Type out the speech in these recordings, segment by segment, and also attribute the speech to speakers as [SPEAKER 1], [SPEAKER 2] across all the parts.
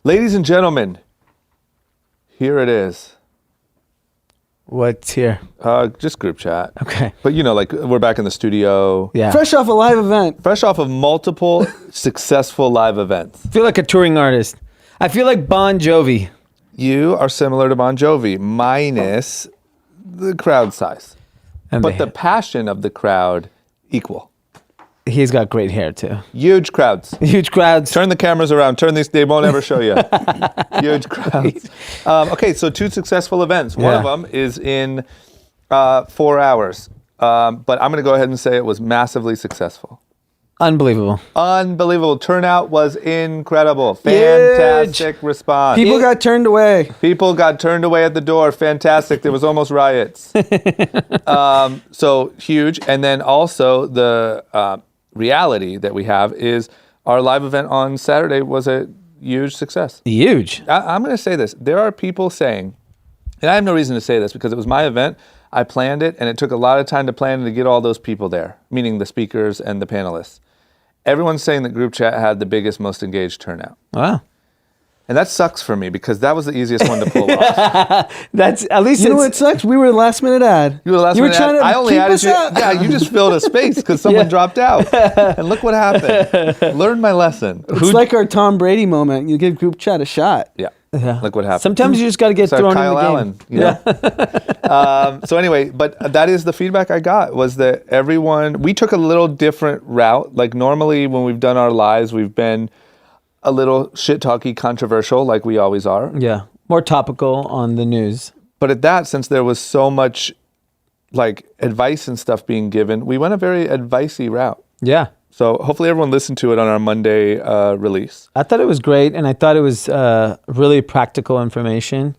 [SPEAKER 1] Ladies and gentlemen, here it is.
[SPEAKER 2] What's here?
[SPEAKER 1] Just group chat.
[SPEAKER 2] Okay.
[SPEAKER 1] But like we're back in the studio.
[SPEAKER 2] Yeah.
[SPEAKER 3] Fresh off a live event.
[SPEAKER 1] Fresh off of multiple successful live events.
[SPEAKER 2] I feel like a touring artist. I feel like Bon Jovi.
[SPEAKER 1] You are similar to Bon Jovi, minus the crowd size. But the passion of the crowd, equal.
[SPEAKER 2] He's got great hair too.
[SPEAKER 1] Huge crowds.
[SPEAKER 2] Huge crowds.
[SPEAKER 1] Turn the cameras around. Turn these. They won't ever show you. Huge crowds. Okay, so 2 successful events. One of them is in 4 hours. But I'm going to go ahead and say it was massively successful.
[SPEAKER 2] Unbelievable.
[SPEAKER 1] Unbelievable. Turnout was incredible. Fantastic response.
[SPEAKER 3] People got turned away.
[SPEAKER 1] People got turned away at the door. Fantastic. There was almost riots. So huge. And then also the reality that we have is our live event on Saturday was a huge success.
[SPEAKER 2] Huge.
[SPEAKER 1] I'm going to say this. There are people saying, and I have no reason to say this because it was my event. I planned it, and it took a lot of time to plan and to get all those people there, meaning the speakers and the panelists. Everyone's saying that group chat had the biggest, most engaged turnout.
[SPEAKER 2] Wow.
[SPEAKER 1] And that sucks for me because that was the easiest one to pull off.
[SPEAKER 2] That's at least.
[SPEAKER 3] You know what sucks? We were the last minute ad.
[SPEAKER 1] You were the last minute
[SPEAKER 3] trying
[SPEAKER 1] ad.
[SPEAKER 3] to
[SPEAKER 1] I only
[SPEAKER 3] keep
[SPEAKER 1] added
[SPEAKER 3] us
[SPEAKER 1] you.
[SPEAKER 3] out.
[SPEAKER 1] Yeah, you just filled a space because someone dropped out. And look what happened. Learned my lesson.
[SPEAKER 3] It's like our Tom Brady moment. You give group chat a shot.
[SPEAKER 1] Yeah.
[SPEAKER 2] Yeah.
[SPEAKER 1] Look what happened.
[SPEAKER 2] Sometimes you just got to get
[SPEAKER 1] So
[SPEAKER 2] thrown
[SPEAKER 1] Kyle
[SPEAKER 2] in the game.
[SPEAKER 1] Allen, so anyway, but that is the feedback I got was that we took a little different route. Like normally when we've done our lives, we've been a little shit-talky, controversial like we always are.
[SPEAKER 2] Yeah. More topical on the news.
[SPEAKER 1] But at that, since there was so much like advice and stuff being given, we went a very advice-y route.
[SPEAKER 2] Yeah.
[SPEAKER 1] So hopefully everyone listened to it on our Monday release.
[SPEAKER 2] I thought it was great, and I thought it was really practical information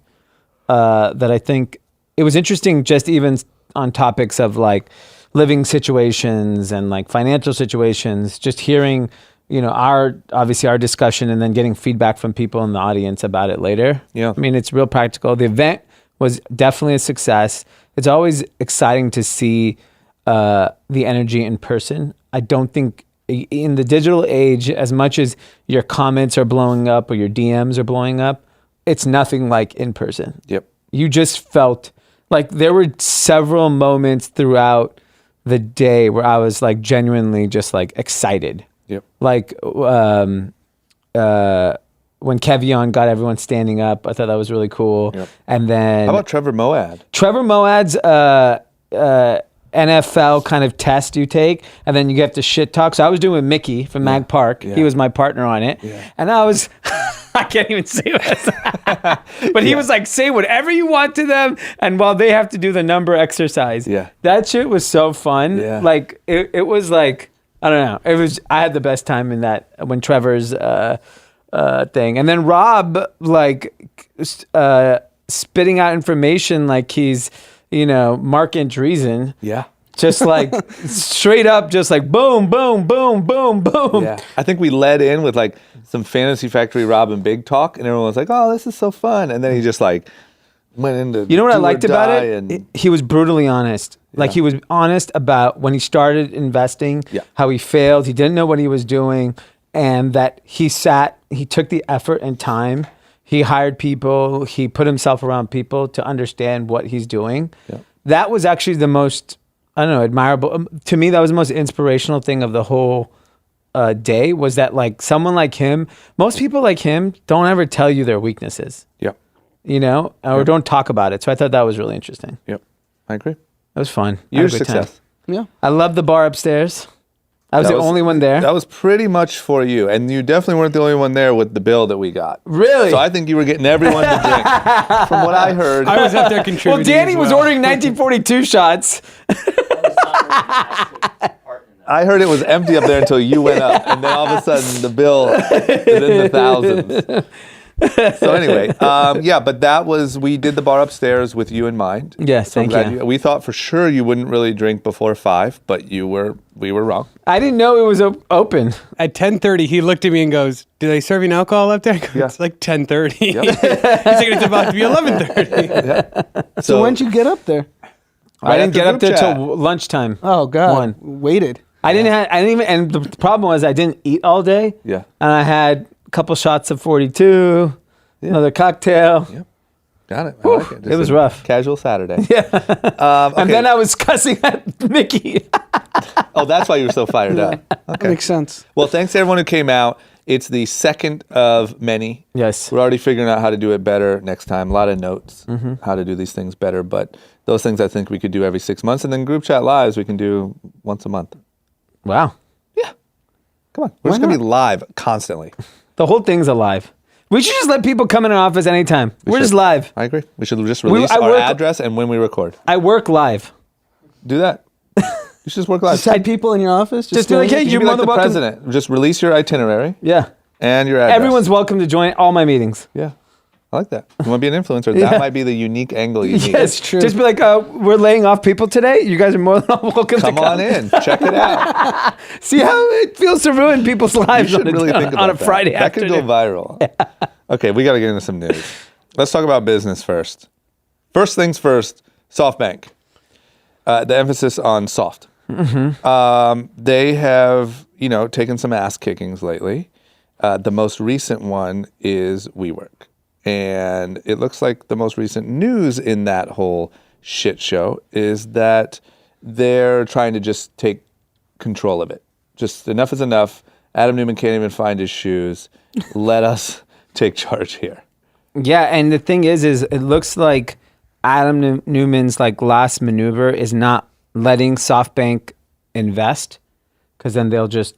[SPEAKER 2] that I think it was interesting just even on topics of like living situations and like financial situations, just hearing, our discussion and then getting feedback from people in the audience about it later.
[SPEAKER 1] Yeah.
[SPEAKER 2] I mean, it's real practical. The event was definitely a success. It's always exciting to see the energy in person. I don't think in the digital age, as much as your comments are blowing up or your DMs are blowing up, it's nothing like in person.
[SPEAKER 1] Yep.
[SPEAKER 2] You just felt like there were several moments throughout the day where I was like genuinely just like excited.
[SPEAKER 1] Yep.
[SPEAKER 2] Like when Kevion got everyone standing up, I thought that was really cool.
[SPEAKER 1] Yep.
[SPEAKER 2] And then
[SPEAKER 1] How about Trevor Moad?
[SPEAKER 2] Trevor Moad's NFL kind of test you take, and then you get to shit talk. So I was doing with Mickey from Mag Park.
[SPEAKER 1] Yeah.
[SPEAKER 2] He was my partner on it.
[SPEAKER 1] Yeah.
[SPEAKER 2] And I was, I can't even say this. But he was like, say whatever you want to them, and while they have to do the number exercise.
[SPEAKER 1] Yeah.
[SPEAKER 2] That shit was so fun.
[SPEAKER 1] Yeah.
[SPEAKER 2] Like, it was like, I don't know. I had the best time in that when Trevor's thing. And then Rob, like, spitting out information like he's, Mark Andreessen.
[SPEAKER 1] Yeah.
[SPEAKER 2] Just like straight up, just like boom, boom, boom, boom, boom.
[SPEAKER 1] Yeah. I think we led in with like some Fantasy Factory Rob and Big talk, and everyone was like, oh, this is so fun. And then he just like went into
[SPEAKER 2] You know what I
[SPEAKER 1] do or
[SPEAKER 2] liked about
[SPEAKER 1] die
[SPEAKER 2] it?
[SPEAKER 1] and-
[SPEAKER 2] He was brutally honest. Like he was honest about when he started investing, how he failed, he didn't know what he was doing, and that he took the effort and time. He hired people, he put himself around people to understand what he's doing.
[SPEAKER 1] Yeah.
[SPEAKER 2] That was actually the most, admirable. To me, that was the most inspirational thing of the whole day, was that like someone like him, most people like him don't ever tell you their weaknesses,
[SPEAKER 1] Yep.
[SPEAKER 2] or don't talk about it. So I thought that was really interesting.
[SPEAKER 1] Yep. I agree.
[SPEAKER 2] It was fun. I had
[SPEAKER 1] Huge
[SPEAKER 2] a good time.
[SPEAKER 1] success.
[SPEAKER 3] Yeah.
[SPEAKER 2] I love the bar upstairs. I was the only one there.
[SPEAKER 1] That was pretty much for you. And you definitely weren't the only one there with the bill that we got.
[SPEAKER 2] Really?
[SPEAKER 1] So I think you were getting everyone to drink. From what I heard.
[SPEAKER 4] I was up there contributing.
[SPEAKER 2] Well, Danny
[SPEAKER 4] as
[SPEAKER 2] was
[SPEAKER 4] well.
[SPEAKER 2] ordering 1942 shots.
[SPEAKER 1] I heard it was empty up there until you went up. And then all of a sudden the bill is in the thousands. So anyway, but we did the bar upstairs with you in mind.
[SPEAKER 2] Yes,
[SPEAKER 1] So I'm
[SPEAKER 2] thank
[SPEAKER 1] glad
[SPEAKER 2] you.
[SPEAKER 1] we thought for sure you wouldn't really drink before 5, but we were wrong.
[SPEAKER 2] I didn't know it was open.
[SPEAKER 4] At 10:30, he looked at me and goes, "Do they serve you alcohol up there?" I go,
[SPEAKER 1] Yeah.
[SPEAKER 4] It's like 10:30.
[SPEAKER 1] Yep.
[SPEAKER 4] He's like, "It's about to be 11:30."
[SPEAKER 3] So when'd you get up there?
[SPEAKER 2] I didn't
[SPEAKER 1] after
[SPEAKER 2] get up
[SPEAKER 1] group
[SPEAKER 2] there
[SPEAKER 1] chat.
[SPEAKER 2] till lunchtime.
[SPEAKER 3] Oh God.
[SPEAKER 2] One.
[SPEAKER 3] Waited.
[SPEAKER 2] I didn't even, and the problem was I didn't eat all day.
[SPEAKER 1] Yeah.
[SPEAKER 2] And I had a couple shots of 42, another cocktail.
[SPEAKER 1] Yep. Got it. I like it.
[SPEAKER 2] It was rough.
[SPEAKER 1] Casual Saturday.
[SPEAKER 2] Yeah.
[SPEAKER 1] Okay.
[SPEAKER 2] And then I was cussing at Mickey.
[SPEAKER 1] Oh, that's why you were so fired up.
[SPEAKER 3] That makes sense.
[SPEAKER 1] Well, thanks to everyone who came out. It's the second of many.
[SPEAKER 2] Yes.
[SPEAKER 1] We're already figuring out how to do it better next time. A lot of notes, how to do these things better. But those things I think we could do every 6 months. And then group chat lives we can do once a month.
[SPEAKER 2] Wow.
[SPEAKER 1] Yeah. Come on. We're just going to be live constantly.
[SPEAKER 2] The whole thing's alive. We should just let people come in our office anytime. We're just live.
[SPEAKER 1] I agree. We should just release our address and when we record.
[SPEAKER 2] I work live.
[SPEAKER 1] Do that. You should just work live.
[SPEAKER 3] Just have people in your office.
[SPEAKER 2] Just be like, hey,
[SPEAKER 1] You
[SPEAKER 2] you're
[SPEAKER 1] be
[SPEAKER 2] more
[SPEAKER 1] like
[SPEAKER 2] than
[SPEAKER 1] the
[SPEAKER 2] welcome.
[SPEAKER 1] president. Just release your itinerary
[SPEAKER 2] Yeah.
[SPEAKER 1] and your address.
[SPEAKER 2] Everyone's welcome to join all my meetings.
[SPEAKER 1] Yeah. I like that. You want to be an influencer? That might be the unique angle you need.
[SPEAKER 2] Yes,
[SPEAKER 3] true.
[SPEAKER 2] Just be like, we're laying off people today. You guys are more than welcome
[SPEAKER 1] Come
[SPEAKER 2] to come
[SPEAKER 1] on in. Check it out.
[SPEAKER 2] See how it feels to ruin people's
[SPEAKER 1] You
[SPEAKER 2] lives
[SPEAKER 1] should
[SPEAKER 2] on
[SPEAKER 1] really think about
[SPEAKER 2] on a
[SPEAKER 1] that.
[SPEAKER 2] Friday
[SPEAKER 1] That could
[SPEAKER 2] afternoon.
[SPEAKER 1] go viral. Okay, we got to get into some news. Let's talk about business first. First things first, SoftBank. The emphasis on soft. They have, taken some ass kickings lately. The most recent one is WeWork. And it looks like the most recent news in that whole shit show is that they're trying to just take control of it. Just enough is enough. Adam Newman can't even find his shoes. Let us take charge here.
[SPEAKER 2] Yeah, and the thing is it looks like Adam Newman's last maneuver is not letting SoftBank invest, because then they'll just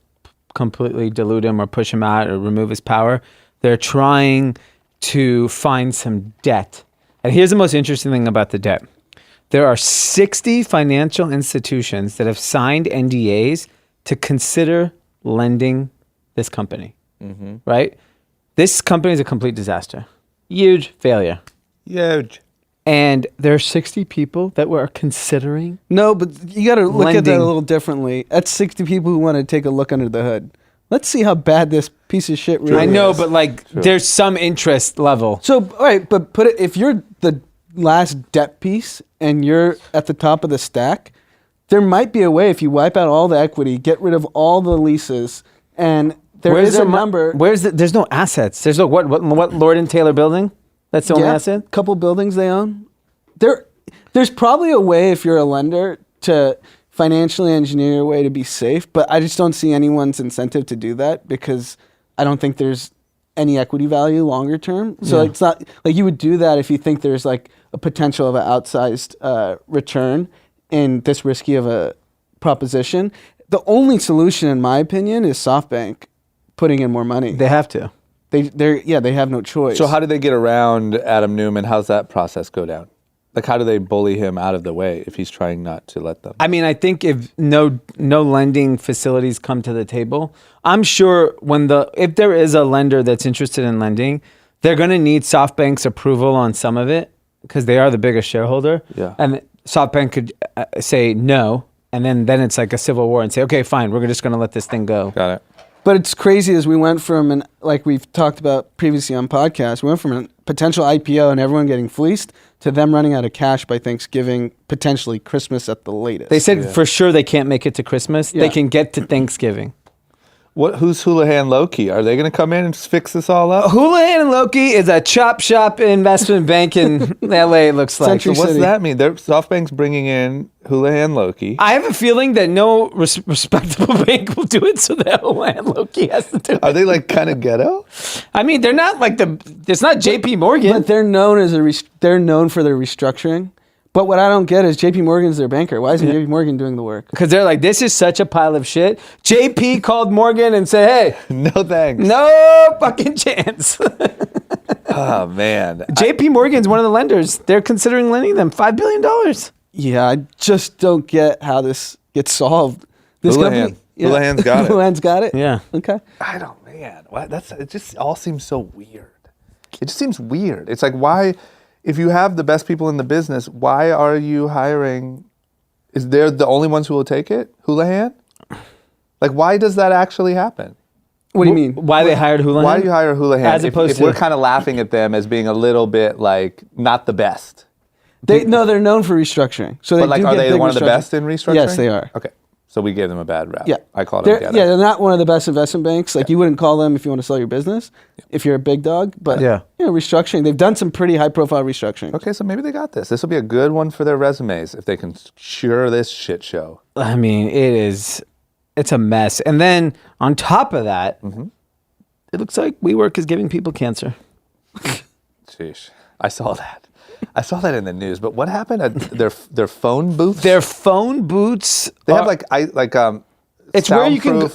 [SPEAKER 2] completely dilute him or push him out or remove his power. They're trying to find some debt. And here's the most interesting thing about the debt. There are 60 financial institutions that have signed NDAs to consider lending this company, right? This company is a complete disaster. Huge failure.
[SPEAKER 1] Huge.
[SPEAKER 2] And there are 60 people that were considering.
[SPEAKER 3] No, but you got to look at that
[SPEAKER 2] Lending.
[SPEAKER 3] a little differently. That's 60 people who want to take a look under the hood. Let's see how bad this piece of shit really
[SPEAKER 2] I
[SPEAKER 3] is.
[SPEAKER 2] know, but there's some interest level.
[SPEAKER 3] So, all right, but put it, if you're the last debt piece and you're at the top of the stack, there might be a way if you wipe out all the equity, get rid of all the leases, and there is a number.
[SPEAKER 2] There's no assets. There's no what Lord and Taylor building? That's the only asset?
[SPEAKER 3] Couple buildings they own. There's probably a way if you're a lender to financially engineer a way to be safe, but I just don't see anyone's incentive to do that because I don't think there's any equity value longer term. So it's not like you would do that if you think there's a potential of an outsized return in this risky of a proposition. The only solution, in my opinion, is SoftBank putting in more money.
[SPEAKER 2] They have to.
[SPEAKER 3] They have no choice.
[SPEAKER 1] So how do they get around Adam Newman? How's that process go down? How do they bully him out of the way if he's trying not to let them?
[SPEAKER 2] I mean, I think if no lending facilities come to the table, I'm sure if there is a lender that's interested in lending, they're going to need SoftBank's approval on some of it because they are the biggest shareholder.
[SPEAKER 1] Yeah.
[SPEAKER 2] And SoftBank could say no, and then it's like a civil war and say, okay, fine, we're just going to let this thing go.
[SPEAKER 1] Got it.
[SPEAKER 3] But it's crazy as we went from, like we've talked about previously on podcasts, we went from a potential IPO and everyone getting fleeced to them running out of cash by Thanksgiving, potentially Christmas at the latest.
[SPEAKER 2] They said for sure they can't make it to Christmas.
[SPEAKER 3] Yeah.
[SPEAKER 2] They can get to Thanksgiving.
[SPEAKER 1] Who's Houlihan Loki? Are they going to come in and fix this all up?
[SPEAKER 2] Houlihan and Loki is a chop shop investment bank in LA, it looks like.
[SPEAKER 3] Century
[SPEAKER 1] So what's
[SPEAKER 3] City.
[SPEAKER 1] that mean? SoftBank's bringing in Houlihan Loki.
[SPEAKER 2] I have a feeling that no respectable bank will do it, so that Houlihan Loki has to do it.
[SPEAKER 1] Are they kind of ghetto?
[SPEAKER 2] I mean, they're not it's not JP Morgan.
[SPEAKER 3] But they're known they're known for their restructuring. But what I don't get is JP Morgan's their banker. Why isn't JP Morgan doing the work?
[SPEAKER 2] Because they're like, this is such a pile of shit. JP called Morgan and said, hey,
[SPEAKER 1] No thanks.
[SPEAKER 2] no fucking chance.
[SPEAKER 1] Oh, man.
[SPEAKER 2] JP Morgan's one of the lenders. They're considering lending them $5 billion.
[SPEAKER 3] Yeah, I just don't get how this gets solved. This
[SPEAKER 1] Houlihan. Houlihan's got it.
[SPEAKER 3] Houlihan's got it?
[SPEAKER 2] Yeah.
[SPEAKER 3] Okay.
[SPEAKER 1] I don't, man. It just all seems so weird. It just seems weird. It's like, why, if you have the best people in the business, why are you hiring? Is they're the only ones who will take it? Houlihan? Why does that actually happen?
[SPEAKER 3] What do you mean?
[SPEAKER 2] Why they hired Houlihan?
[SPEAKER 1] Why do you hire Houlihan
[SPEAKER 2] As
[SPEAKER 1] if
[SPEAKER 2] opposed to-
[SPEAKER 1] we're kind of laughing at them as being a little bit not the best?
[SPEAKER 3] They're known for restructuring. So they
[SPEAKER 1] But
[SPEAKER 3] do
[SPEAKER 1] are
[SPEAKER 3] get
[SPEAKER 1] they
[SPEAKER 3] big
[SPEAKER 1] one of the
[SPEAKER 3] restructuring.
[SPEAKER 1] best in restructuring?
[SPEAKER 3] Yes, they are.
[SPEAKER 1] Okay. So we gave them a bad rap.
[SPEAKER 3] Yeah.
[SPEAKER 1] I called them
[SPEAKER 3] They're,
[SPEAKER 1] ghetto.
[SPEAKER 3] yeah, they're not one of the best investment banks. Like you wouldn't call them if you want to sell your business, if you're a big dog. But restructuring. They've done some pretty high profile restructuring.
[SPEAKER 1] Okay, so maybe they got this. This will be a good one for their resumes if they can cure this shit show.
[SPEAKER 2] I mean, it's a mess. And then on top of that, it looks like WeWork is giving people cancer.
[SPEAKER 1] Sheesh. I saw that. I saw that in the news. But what happened at their phone booths?
[SPEAKER 2] Their phone booths.
[SPEAKER 1] They have
[SPEAKER 2] it's where you can.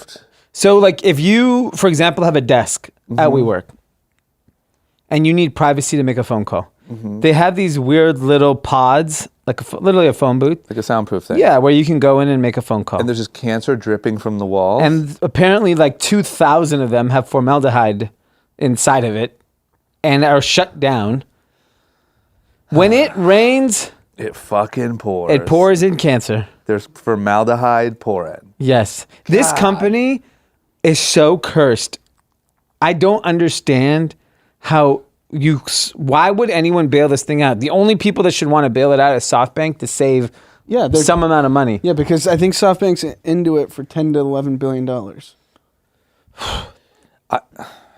[SPEAKER 2] So like if you, for example, have a desk at WeWork, and you need privacy to make a phone call, they have these weird little pods, like literally a phone booth,
[SPEAKER 1] like a soundproof thing.
[SPEAKER 2] Yeah, where you can go in and make a phone call.
[SPEAKER 1] And there's just cancer dripping from the walls.
[SPEAKER 2] And apparently, like 2,000 of them have formaldehyde inside of it, and are shut down. When it rains,
[SPEAKER 1] it fucking pours.
[SPEAKER 2] It pours in cancer.
[SPEAKER 1] There's formaldehyde pouring.
[SPEAKER 2] Yes. This company is so cursed. I don't understand why would anyone bail this thing out? The only people that should want to bail it out is SoftBank to save some amount of money.
[SPEAKER 3] Yeah, because I think SoftBank's into it for $10 to $11 billion.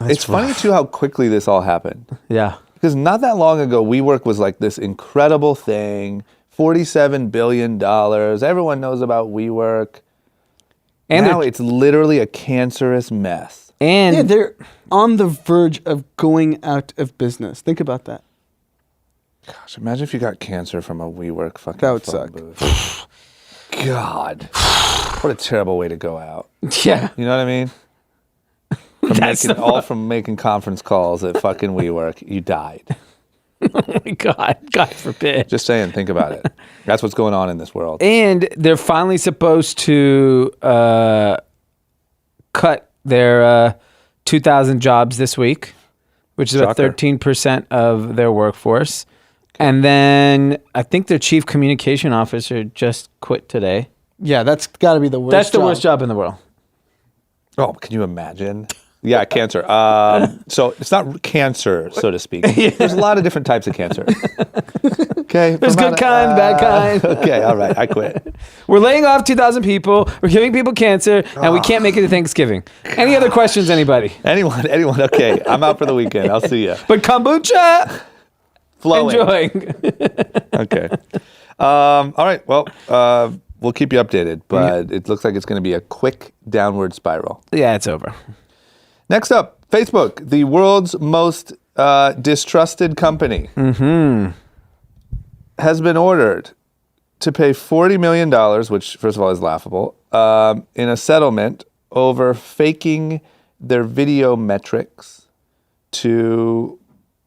[SPEAKER 1] It's funny too how quickly this all happened.
[SPEAKER 2] Yeah.
[SPEAKER 1] Because not that long ago, WeWork was like this incredible thing, $47 billion. Everyone knows about WeWork. And now it's literally a cancerous mess.
[SPEAKER 2] And
[SPEAKER 3] they're on the verge of going out of business. Think about that.
[SPEAKER 1] Gosh, imagine if you got cancer from a WeWork fucking
[SPEAKER 3] that would
[SPEAKER 1] phone
[SPEAKER 3] suck.
[SPEAKER 1] booth. God. What a terrible way to go out.
[SPEAKER 2] Yeah.
[SPEAKER 1] You know what I mean? From making conference calls at fucking WeWork, you died.
[SPEAKER 2] Oh my God. God forbid.
[SPEAKER 1] Just saying, think about it. That's what's going on in this world.
[SPEAKER 2] And they're finally supposed to cut their 2,000 jobs this week, which is about 13% of their workforce. And then I think their chief communication officer just quit today.
[SPEAKER 3] Yeah, that's got to be the worst.
[SPEAKER 2] That's the worst job in the world.
[SPEAKER 1] Oh, can you imagine? Yeah, cancer. So it's not cancer, so to speak. There's a lot of different types of cancer. Okay.
[SPEAKER 2] There's good kind, bad kind.
[SPEAKER 1] Okay, all right, I quit.
[SPEAKER 2] We're laying off 2,000 people. We're giving people cancer, and we can't make it to Thanksgiving. Any other questions, anybody?
[SPEAKER 1] Anyone. Okay, I'm out for the weekend. I'll see you.
[SPEAKER 2] But kombucha,
[SPEAKER 1] flowing.
[SPEAKER 2] Enjoying.
[SPEAKER 1] Okay. All right, well, we'll keep you updated, but it looks like it's going to be a quick downward spiral.
[SPEAKER 2] Yeah, it's over.
[SPEAKER 1] Next up, Facebook, the world's most distrusted company, has been ordered to pay $40 million, which, first of all, is laughable, in a settlement over faking their video metrics to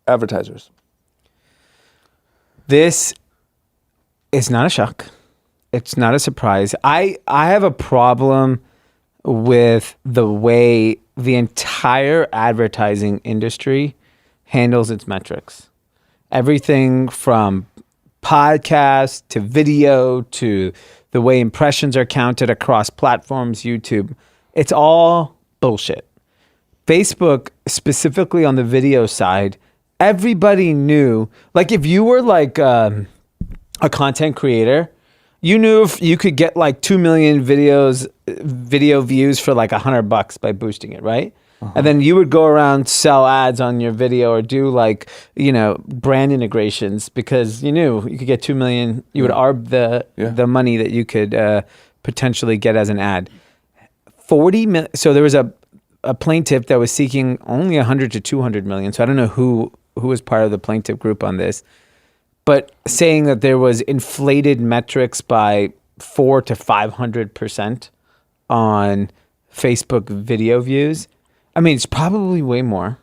[SPEAKER 1] advertisers.
[SPEAKER 2] This is not a shock. It's not a surprise. I have a problem with the way the entire advertising industry handles its metrics. Everything from podcasts to video to the way impressions are counted across platforms, YouTube. It's all bullshit. Facebook, specifically on the video side, everybody knew, like if you were like a content creator, you knew if you could get like 2 million video views for like $100 by boosting it, right? And then you would go around, sell ads on your video or do like, brand integrations because you knew you could get 2 million. You would arb the money that you could potentially get as an ad. 40 million. So there was a plaintiff that was seeking only 100 to 200 million. So I don't know who was part of the plaintiff group on this. But saying that there was inflated metrics by 400 to 500% on Facebook video views. I mean, it's probably way more.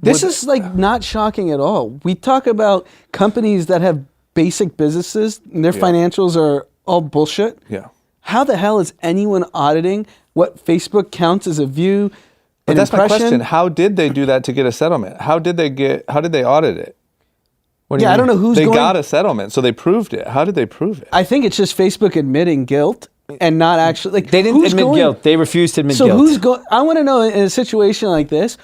[SPEAKER 3] This is like not shocking at all. We talk about companies that have basic businesses and their financials are all bullshit.
[SPEAKER 1] Yeah.
[SPEAKER 3] How the hell is anyone auditing what Facebook counts as a view?
[SPEAKER 1] But that's
[SPEAKER 3] impression?
[SPEAKER 1] my question. How did they do that to get a settlement? How did they audit it?
[SPEAKER 2] What do you mean?
[SPEAKER 3] I don't know who's
[SPEAKER 1] They
[SPEAKER 3] going...
[SPEAKER 1] got a settlement, so they proved it. How did they prove it?
[SPEAKER 3] I think it's just Facebook admitting guilt and not actually... like
[SPEAKER 2] they didn't admit guilt. They refused to admit guilt.
[SPEAKER 3] So who's going... I want to know, in a situation like this,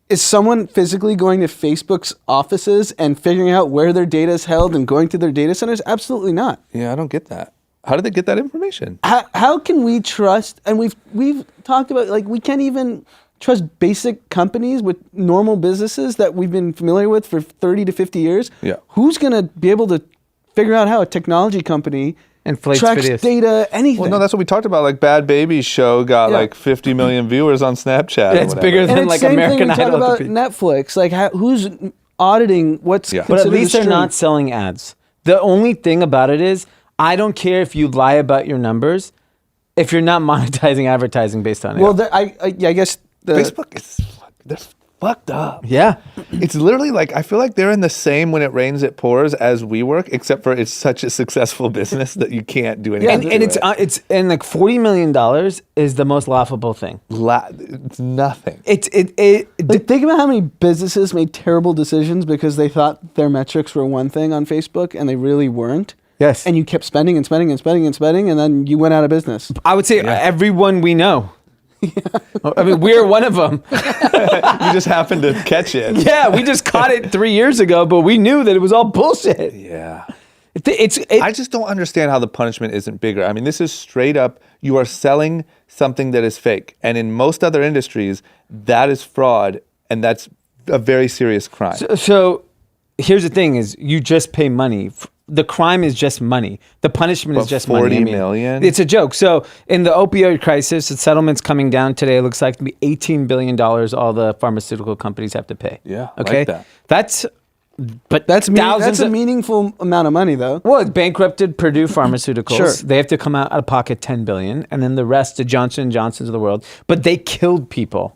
[SPEAKER 3] is someone physically going to Facebook's offices and figuring out where their data is held and going to their data centers? Absolutely not.
[SPEAKER 1] Yeah, I don't get that. How did they get that information?
[SPEAKER 3] How can we trust? And we've talked about, like, we can't even trust basic companies with normal businesses that we've been familiar with for 30 to 50 years.
[SPEAKER 1] Yeah.
[SPEAKER 3] Who's going to be able to figure out how a technology company
[SPEAKER 2] Inflates
[SPEAKER 3] tracks
[SPEAKER 2] videos.
[SPEAKER 3] data, anything?
[SPEAKER 1] Well, no, that's what we talked about. Like Bad Baby's show got
[SPEAKER 3] Yeah.
[SPEAKER 1] like 50 million viewers on Snapchat.
[SPEAKER 2] It's bigger
[SPEAKER 3] and
[SPEAKER 2] than
[SPEAKER 3] it's
[SPEAKER 2] like
[SPEAKER 3] same
[SPEAKER 2] American
[SPEAKER 3] thing we talk
[SPEAKER 2] Idol.
[SPEAKER 3] about Netflix. Like, who's auditing what's
[SPEAKER 1] Yeah.
[SPEAKER 2] But at
[SPEAKER 3] considered a
[SPEAKER 2] least they're
[SPEAKER 3] stream?
[SPEAKER 2] not selling ads. The only thing about it is, I don't care if you lie about your numbers, if you're not monetizing advertising based on it.
[SPEAKER 3] Well, I guess
[SPEAKER 1] Facebook is they're fucked up.
[SPEAKER 2] yeah.
[SPEAKER 1] It's literally like I feel like they're in the same when it rains it pours as WeWork, except for it's such a successful business that you can't do anything.
[SPEAKER 2] And it's and like $40 million is the most laughable thing.
[SPEAKER 1] It's nothing.
[SPEAKER 3] Like, think about how many businesses made terrible decisions because they thought their metrics were one thing on Facebook and they really weren't.
[SPEAKER 2] Yes.
[SPEAKER 3] And you kept spending and spending and spending and spending, and then you went out of business.
[SPEAKER 2] I would say everyone we know. I mean, we're one of them.
[SPEAKER 1] You just happened to catch it.
[SPEAKER 2] Yeah, we just caught it 3 years ago, but we knew that it was all bullshit.
[SPEAKER 1] Yeah.
[SPEAKER 2] I
[SPEAKER 1] I just don't understand how the punishment isn't bigger. I mean, this is straight up, you are selling something that is fake. And in most other industries, that is fraud, and that's a very serious crime.
[SPEAKER 2] So here's the thing: is you just pay money. The crime is just money. The punishment is
[SPEAKER 1] But
[SPEAKER 2] just
[SPEAKER 1] 40
[SPEAKER 2] money.
[SPEAKER 1] million?
[SPEAKER 2] It's a joke. So in the opioid crisis, the settlement's coming down today. It looks like to be $18 billion all the pharmaceutical companies have to pay.
[SPEAKER 1] Yeah, I
[SPEAKER 2] Okay.
[SPEAKER 1] like that.
[SPEAKER 2] That's
[SPEAKER 3] That's
[SPEAKER 2] thousands
[SPEAKER 3] a
[SPEAKER 2] of-
[SPEAKER 3] meaningful amount of money, though.
[SPEAKER 2] Well, it bankrupted Purdue Pharmaceuticals.
[SPEAKER 3] Sure.
[SPEAKER 2] They have to come out of pocket $10 billion, and then the rest to Johnson & Johnson's of the world. But they killed people.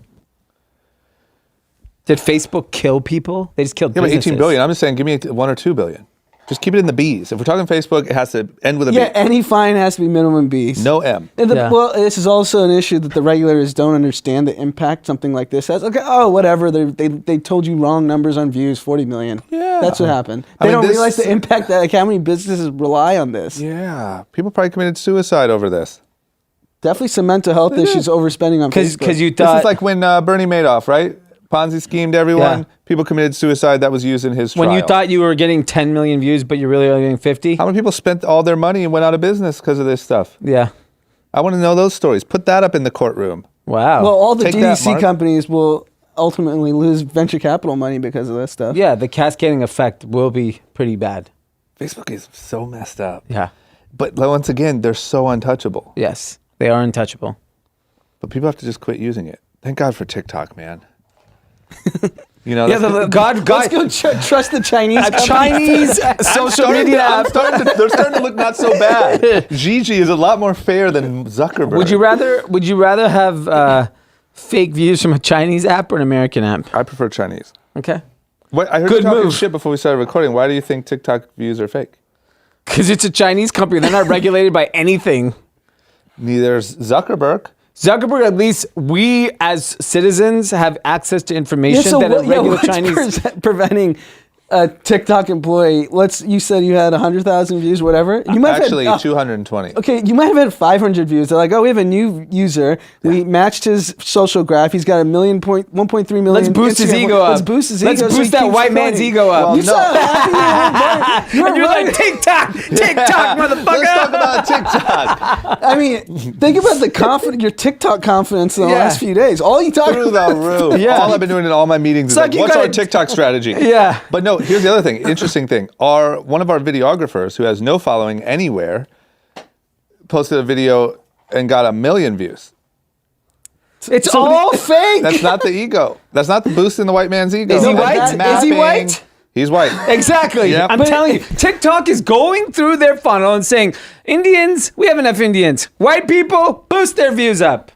[SPEAKER 2] Did Facebook kill people? They just killed
[SPEAKER 1] Yeah, but
[SPEAKER 2] businesses.
[SPEAKER 1] 18 billion. I'm just saying, give me 1 or 2 billion. Just keep it in the B's. If we're talking Facebook, it has to end with a B.
[SPEAKER 3] Yeah, any fine has to be minimum B's.
[SPEAKER 1] No M.
[SPEAKER 3] And
[SPEAKER 2] Yeah.
[SPEAKER 3] Well, this is also an issue that the regulators don't understand the impact something like this has. Okay, oh, whatever. They told you wrong numbers on views, 40 million.
[SPEAKER 1] Yeah.
[SPEAKER 3] That's what happened.
[SPEAKER 1] I
[SPEAKER 3] They
[SPEAKER 1] mean,
[SPEAKER 3] don't
[SPEAKER 1] this-
[SPEAKER 3] realize the impact that, like, how many businesses rely on this.
[SPEAKER 1] Yeah. People probably committed suicide over this.
[SPEAKER 3] Definitely some mental health issues, overspending on Facebook.
[SPEAKER 2] Because you
[SPEAKER 1] This
[SPEAKER 2] thought
[SPEAKER 1] is like when Bernie Madoff, right? Ponzi schemed everyone.
[SPEAKER 2] Yeah.
[SPEAKER 1] People committed suicide. That was used in his trial.
[SPEAKER 2] when you thought you were getting 10 million views, but you're really only getting 50.
[SPEAKER 1] How many people spent all their money and went out of business because of this stuff?
[SPEAKER 2] Yeah.
[SPEAKER 1] I want to know those stories. Put that up in the courtroom.
[SPEAKER 2] Wow.
[SPEAKER 3] well, all the
[SPEAKER 1] Take that,
[SPEAKER 3] DDC
[SPEAKER 1] Mark.
[SPEAKER 3] companies will ultimately lose venture capital money because of this stuff.
[SPEAKER 2] yeah, the cascading effect will be pretty bad.
[SPEAKER 1] Facebook is so messed up.
[SPEAKER 2] Yeah.
[SPEAKER 1] But once again, they're so untouchable.
[SPEAKER 2] Yes, they are untouchable.
[SPEAKER 1] But people have to just quit using it. Thank God for TikTok, man. You know,
[SPEAKER 2] Yeah,
[SPEAKER 1] that's-
[SPEAKER 2] God,
[SPEAKER 3] Let's go trust the Chinese.
[SPEAKER 2] a
[SPEAKER 3] companies.
[SPEAKER 2] Chinese social media app.
[SPEAKER 1] they're starting to look not so bad. Gigi is a lot more fair than Zuckerberg.
[SPEAKER 2] Would you rather have fake views from a Chinese app or an American app?
[SPEAKER 1] I prefer Chinese.
[SPEAKER 2] Okay.
[SPEAKER 1] What, I heard
[SPEAKER 2] Good
[SPEAKER 1] you talking
[SPEAKER 2] move.
[SPEAKER 1] shit before we started recording. Why do you think TikTok views are fake?
[SPEAKER 2] Because it's a Chinese company. They're not regulated by anything.
[SPEAKER 1] Neither's Zuckerberg.
[SPEAKER 2] Zuckerberg, at least we as citizens have access to information that a regular Chinese.
[SPEAKER 3] preventing a TikTok employee. You said you had 100,000 views, whatever. You might
[SPEAKER 1] Actually,
[SPEAKER 3] have had,
[SPEAKER 1] 220.
[SPEAKER 3] okay, you might have had 500 views. They're like, oh, we have a new user. We matched his social graph. He's got 1.3 million.
[SPEAKER 2] Let's boost his
[SPEAKER 3] Instagram.
[SPEAKER 2] ego up.
[SPEAKER 3] Let's boost his
[SPEAKER 2] Let's
[SPEAKER 3] ego. so
[SPEAKER 2] boost
[SPEAKER 3] he
[SPEAKER 2] that
[SPEAKER 3] keeps
[SPEAKER 2] white man's
[SPEAKER 3] going.
[SPEAKER 2] ego up.
[SPEAKER 1] Well,
[SPEAKER 3] You
[SPEAKER 1] no.
[SPEAKER 3] saw how happy you were.
[SPEAKER 2] And you're like, TikTok, motherfucker.
[SPEAKER 1] Let's talk about TikTok.
[SPEAKER 3] I mean, think about your TikTok confidence in the
[SPEAKER 2] Yeah.
[SPEAKER 3] last few days. All you talk
[SPEAKER 1] Through
[SPEAKER 3] about.
[SPEAKER 1] the roof.
[SPEAKER 2] Yeah.
[SPEAKER 1] All I've been doing in all my meetings is
[SPEAKER 2] like
[SPEAKER 1] like,
[SPEAKER 2] you
[SPEAKER 1] what's our
[SPEAKER 2] gotta-
[SPEAKER 1] TikTok strategy?
[SPEAKER 2] Yeah.
[SPEAKER 1] But no, here's the other thing. Interesting thing. One of our videographers who has no following anywhere posted a video and got 1 million views.
[SPEAKER 2] It's all fake.
[SPEAKER 1] That's not the ego. That's not the boost in the white man's ego.
[SPEAKER 2] Is he
[SPEAKER 1] That's
[SPEAKER 2] white? Is he
[SPEAKER 1] mapping.
[SPEAKER 2] white?
[SPEAKER 1] He's white.
[SPEAKER 2] Exactly.
[SPEAKER 1] Yep.
[SPEAKER 2] I'm telling you, TikTok is going through their funnel and saying, Indians, we have enough Indians. White people, boost their views up.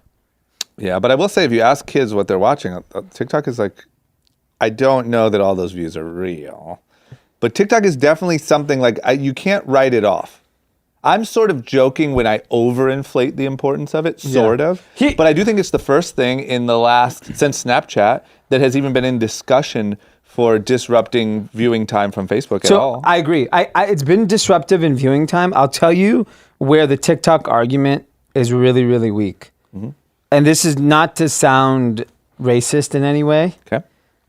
[SPEAKER 1] Yeah, but I will say, if you ask kids what they're watching, TikTok is like, I don't know that all those views are real. But TikTok is definitely something like, you can't write it off. I'm sort of joking when I overinflate the importance of it, sort of. But I do think it's the first thing in the since Snapchat, that has even been in discussion for disrupting viewing time from Facebook at all.
[SPEAKER 2] I agree. It's been disruptive in viewing time. I'll tell you where the TikTok argument is really, really weak.
[SPEAKER 1] Mm-hmm.
[SPEAKER 2] And this is not to sound racist in any way.
[SPEAKER 1] Okay.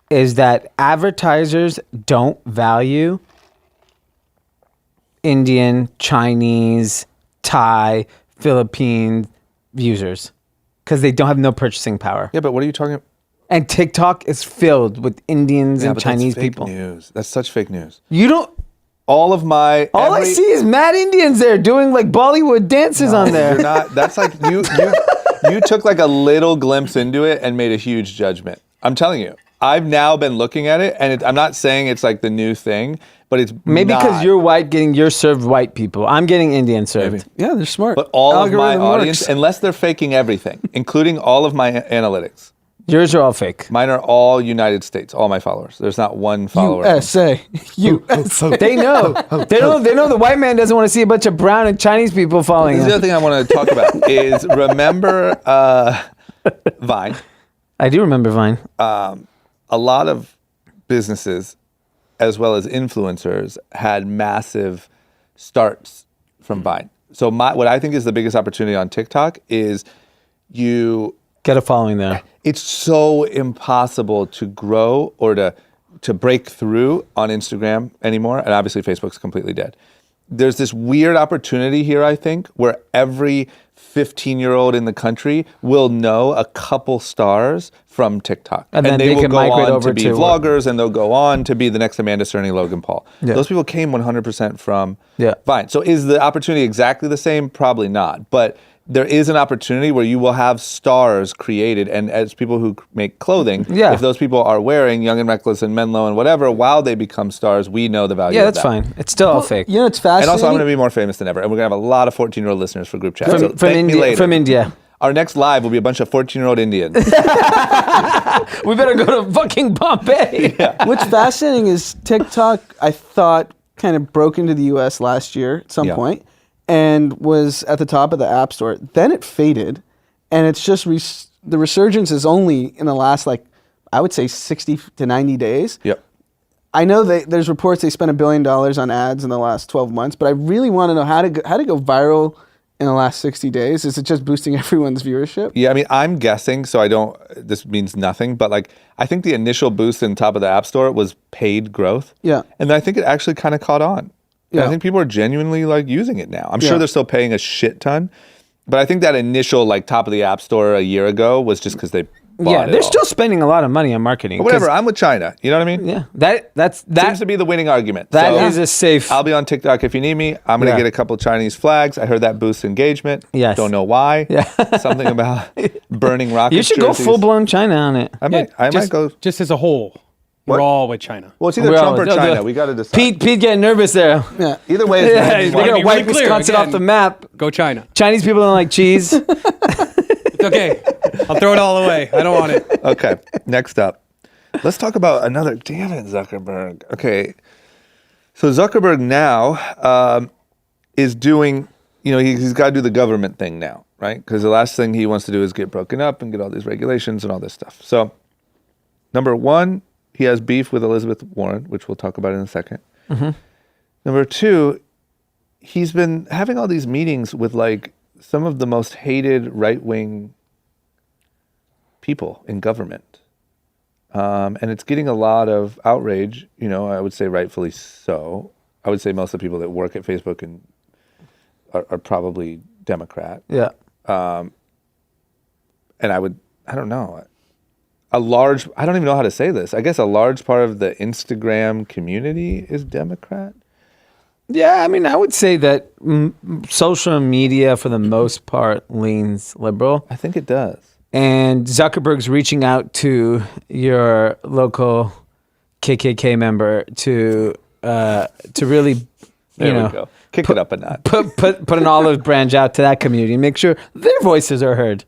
[SPEAKER 2] Is that advertisers don't value Indian, Chinese, Thai, Philippine users because they don't have no purchasing power.
[SPEAKER 1] Yeah, but what are you talking about?
[SPEAKER 2] And TikTok is filled with Indians and
[SPEAKER 1] but
[SPEAKER 2] Chinese
[SPEAKER 1] that's fake
[SPEAKER 2] people.
[SPEAKER 1] News. That's such fake news.
[SPEAKER 2] You don't.
[SPEAKER 1] All
[SPEAKER 2] I see is mad Indians there doing like Bollywood dances on there.
[SPEAKER 1] You're not. That's like you took like a little glimpse into it and made a huge judgment. I'm telling you. I've now been looking at it, and I'm not saying it's like the new thing, but it's
[SPEAKER 2] Maybe
[SPEAKER 1] not.
[SPEAKER 2] because you're white, getting you're served white people. I'm getting Indian served.
[SPEAKER 1] Maybe.
[SPEAKER 3] Yeah, they're smart.
[SPEAKER 1] But all of my
[SPEAKER 3] Algorithm
[SPEAKER 1] audience,
[SPEAKER 3] works.
[SPEAKER 1] unless they're faking everything, including all of my analytics,
[SPEAKER 2] Yours are all fake.
[SPEAKER 1] mine are all United States, all my followers. There's not one follower.
[SPEAKER 3] USA. USA.
[SPEAKER 2] They know. They know the white man doesn't want to see a bunch of brown and Chinese people following
[SPEAKER 1] The
[SPEAKER 2] him.
[SPEAKER 1] other thing I want to talk about is remember Vine.
[SPEAKER 2] I do remember Vine.
[SPEAKER 1] A lot of businesses, as well as influencers, had massive starts from Vine. So what I think is the biggest opportunity on TikTok is
[SPEAKER 2] Get a following there.
[SPEAKER 1] it's so impossible to grow or to break through on Instagram anymore. And obviously Facebook's completely dead. There's this weird opportunity here, I think, where every 15-year-old in the country will know a couple stars from TikTok.
[SPEAKER 2] And then
[SPEAKER 1] they
[SPEAKER 2] they
[SPEAKER 1] will
[SPEAKER 2] can
[SPEAKER 1] go
[SPEAKER 2] migrate
[SPEAKER 1] on
[SPEAKER 2] over
[SPEAKER 1] to be
[SPEAKER 2] to
[SPEAKER 1] vloggers, and they'll go on to be the next Amanda Cerny, Logan Paul.
[SPEAKER 2] Yeah.
[SPEAKER 1] Those people came 100% from
[SPEAKER 2] Yeah.
[SPEAKER 1] Vine. So is the opportunity exactly the same? Probably not. But there is an opportunity where you will have stars created, and as people who make clothing,
[SPEAKER 2] Yeah.
[SPEAKER 1] if those people are wearing Young and Reckless and Menlo and whatever, while they become stars, we know the value
[SPEAKER 2] Yeah,
[SPEAKER 1] of
[SPEAKER 2] that's
[SPEAKER 1] that.
[SPEAKER 2] fine. It's still all fake.
[SPEAKER 3] You know, it's
[SPEAKER 1] And
[SPEAKER 3] fascinating.
[SPEAKER 1] also, I'm going to be more famous than ever, and we're going to have a lot of 14-year-old listeners for group chat. So
[SPEAKER 2] From
[SPEAKER 1] thank me
[SPEAKER 2] India.
[SPEAKER 1] later.
[SPEAKER 2] From India.
[SPEAKER 1] Our next live will be a bunch of 14-year-old Indians.
[SPEAKER 2] We better go to fucking Bombay.
[SPEAKER 3] What's fascinating is TikTok, I thought, kind of broke into the US last year at some
[SPEAKER 1] Yeah.
[SPEAKER 3] point and was at the top of the App Store. Then it faded, and it's just the resurgence is only in the last, like, I would say 60 to 90 days.
[SPEAKER 1] Yep.
[SPEAKER 3] I know there's reports they spent $1 billion on ads in the last 12 months, but I really want to know how to go viral in the last 60 days. Is it just boosting everyone's viewership?
[SPEAKER 1] Yeah, I mean, I'm guessing, so this means nothing, but like, I think the initial boost in top of the App Store was paid growth.
[SPEAKER 3] Yeah.
[SPEAKER 1] And I think it actually kind of caught on. And
[SPEAKER 3] Yeah.
[SPEAKER 1] I think people are genuinely like using it now. I'm
[SPEAKER 3] Yeah.
[SPEAKER 1] sure they're still paying a shit ton, but I think that initial like top of the App Store a year ago was just because they bought
[SPEAKER 2] Yeah,
[SPEAKER 1] it
[SPEAKER 2] they're
[SPEAKER 1] all.
[SPEAKER 2] still spending a lot of money on marketing.
[SPEAKER 1] But whatever,
[SPEAKER 2] 'cause-
[SPEAKER 1] I'm with China. You know what I mean?
[SPEAKER 2] Yeah, that
[SPEAKER 1] Seems to be the winning argument.
[SPEAKER 2] that
[SPEAKER 1] So
[SPEAKER 2] is a safe.
[SPEAKER 1] I'll be on TikTok if you need me. I'm going to
[SPEAKER 2] Yeah.
[SPEAKER 1] get a couple Chinese flags. I heard that boosts engagement.
[SPEAKER 2] Yes.
[SPEAKER 1] Don't know why.
[SPEAKER 2] Yeah.
[SPEAKER 1] Something about burning rockets.
[SPEAKER 2] You should go
[SPEAKER 1] jerseys.
[SPEAKER 2] full blown China on it.
[SPEAKER 1] I might go.
[SPEAKER 4] Just as a whole,
[SPEAKER 1] What?
[SPEAKER 4] we're all with China.
[SPEAKER 1] Well, it's either
[SPEAKER 2] We're
[SPEAKER 1] Trump
[SPEAKER 2] all-
[SPEAKER 1] or
[SPEAKER 2] no,
[SPEAKER 1] China.
[SPEAKER 2] the-
[SPEAKER 1] We got to decide.
[SPEAKER 2] Pete getting nervous there.
[SPEAKER 3] Yeah.
[SPEAKER 1] Either way, it's
[SPEAKER 2] Yeah,
[SPEAKER 1] gonna be
[SPEAKER 2] they're
[SPEAKER 1] one.
[SPEAKER 2] gonna
[SPEAKER 4] be
[SPEAKER 2] wipe
[SPEAKER 4] really clear
[SPEAKER 2] Wisconsin off
[SPEAKER 4] again.
[SPEAKER 2] the map.
[SPEAKER 4] Go China.
[SPEAKER 2] Chinese people don't like cheese.
[SPEAKER 4] It's okay. I'll throw it all away. I don't want it.
[SPEAKER 1] Okay, next up. Let's talk about another. Damn it, Zuckerberg. Okay. So Zuckerberg now is doing, he's got to do the government thing now, right? Because the last thing he wants to do is get broken up and get all these regulations and all this stuff. So, number one, he has beef with Elizabeth Warren, which we'll talk about in a second. Number two, he's been having all these meetings with like some of the most hated right-wing people in government. And it's getting a lot of outrage, I would say rightfully so. I would say most of the people that work at Facebook and are probably Democrat.
[SPEAKER 2] Yeah.
[SPEAKER 1] And I don't know, I don't even know how to say this. I guess a large part of the Instagram community is Democrat.
[SPEAKER 2] Yeah, I mean, I would say that social media, for the most part, leans liberal.
[SPEAKER 1] I think it does.
[SPEAKER 2] And Zuckerberg's reaching out to your local KKK member to really,
[SPEAKER 1] There we go. Kick it up a notch.
[SPEAKER 2] put an olive branch out to that community and make sure their voices are heard.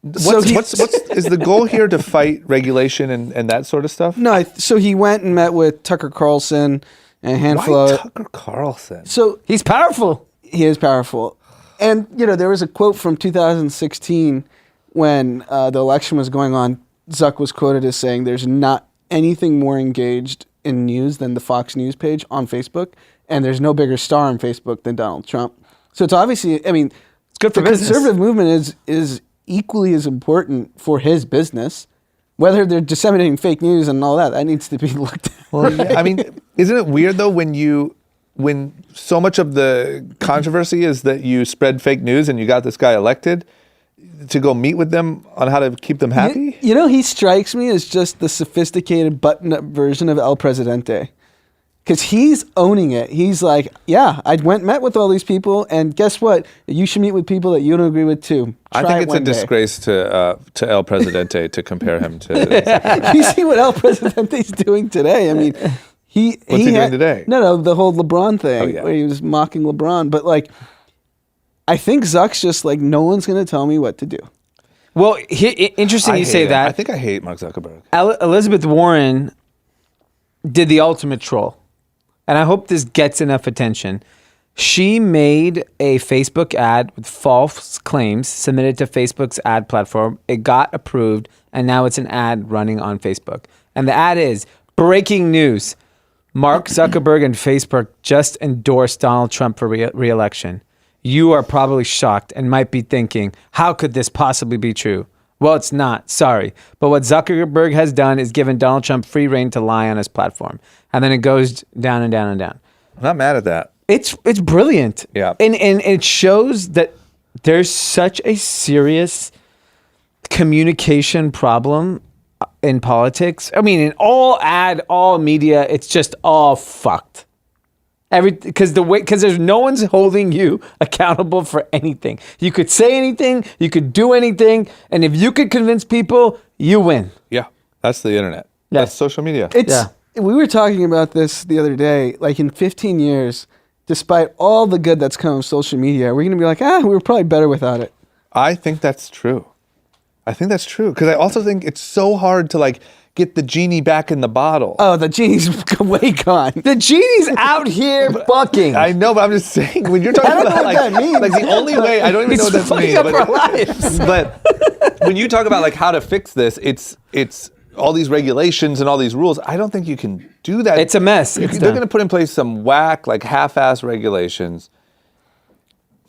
[SPEAKER 1] Is the goal here to fight regulation and that sort of stuff?
[SPEAKER 3] No, so he went and met with Tucker Carlson and a handful
[SPEAKER 1] Why
[SPEAKER 3] of.
[SPEAKER 1] Tucker Carlson?
[SPEAKER 3] So
[SPEAKER 2] He's powerful.
[SPEAKER 3] he is powerful. And, there was a quote from 2016 when the election was going on. Zuck was quoted as saying, "There's not anything more engaged in news than the Fox News page on Facebook, and there's no bigger star on Facebook than Donald Trump." So it's obviously, it's
[SPEAKER 2] good for
[SPEAKER 3] the
[SPEAKER 2] business.
[SPEAKER 3] conservative movement is equally as important for his business. Whether they're disseminating fake news and all that needs to be looked at.
[SPEAKER 1] Well, yeah, I mean, isn't it weird though when when so much of the controversy is that you spread fake news and you got this guy elected, to go meet with them on how to keep them happy?
[SPEAKER 3] You know, he strikes me as just the sophisticated button-up version of El Presidente. Because he's owning it. He's like, yeah, I met with all these people, and guess what? You should meet with people that you don't agree with too.
[SPEAKER 1] I
[SPEAKER 3] Try
[SPEAKER 1] think
[SPEAKER 3] it
[SPEAKER 1] it's a
[SPEAKER 3] one day.
[SPEAKER 1] disgrace to El Presidente to compare him to.
[SPEAKER 3] You see what El Presidente's doing today? I mean,
[SPEAKER 1] What's he doing today?
[SPEAKER 3] No, the whole LeBron thing,
[SPEAKER 1] Oh, yeah.
[SPEAKER 3] where he was mocking LeBron. But like, I think Zuck's just like, no one's going to tell me what to do.
[SPEAKER 2] Well, interesting you say that.
[SPEAKER 1] I think I hate Mark Zuckerberg.
[SPEAKER 2] Elizabeth Warren did the ultimate troll. And I hope this gets enough attention. She made a Facebook ad with false claims, submitted to Facebook's ad platform. It got approved, and now it's an ad running on Facebook. And the ad is, breaking news. Mark Zuckerberg and Facebook just endorsed Donald Trump for re-election. You are probably shocked and might be thinking, how could this possibly be true? Well, it's not. Sorry. But what Zuckerberg has done is given Donald Trump free reign to lie on his platform. And then it goes down and down and down.
[SPEAKER 1] I'm not mad at that.
[SPEAKER 2] It's brilliant.
[SPEAKER 1] Yeah.
[SPEAKER 2] And it shows that there's such a serious communication problem in politics. I mean, in all media, it's just all fucked. Because there's no one's holding you accountable for anything. You could say anything, you could do anything, and if you could convince people, you win.
[SPEAKER 1] Yeah, that's the internet.
[SPEAKER 2] Yeah.
[SPEAKER 1] That's social media.
[SPEAKER 3] We were talking about this the other day. Like in 15 years, despite all the good that's come of social media, we're going to be like, we were probably better without it.
[SPEAKER 1] I think that's true. Because I also think it's so hard to like get the genie back in the bottle.
[SPEAKER 3] Oh, the genie's way gone.
[SPEAKER 2] The genie's out here fucking.
[SPEAKER 1] I know, but I'm just saying when you're talking
[SPEAKER 3] I don't
[SPEAKER 1] about
[SPEAKER 3] know what that means.
[SPEAKER 1] like the only way I don't even know what that's
[SPEAKER 2] fucking
[SPEAKER 1] mean.
[SPEAKER 2] up
[SPEAKER 1] But,
[SPEAKER 2] our lives.
[SPEAKER 1] but when you talk about like how to fix this, it's all these regulations and all these rules. I don't think you can do that.
[SPEAKER 2] It's a mess.
[SPEAKER 1] They're
[SPEAKER 2] It's
[SPEAKER 1] going
[SPEAKER 2] done.
[SPEAKER 1] to put in place some whack, like half-ass regulations.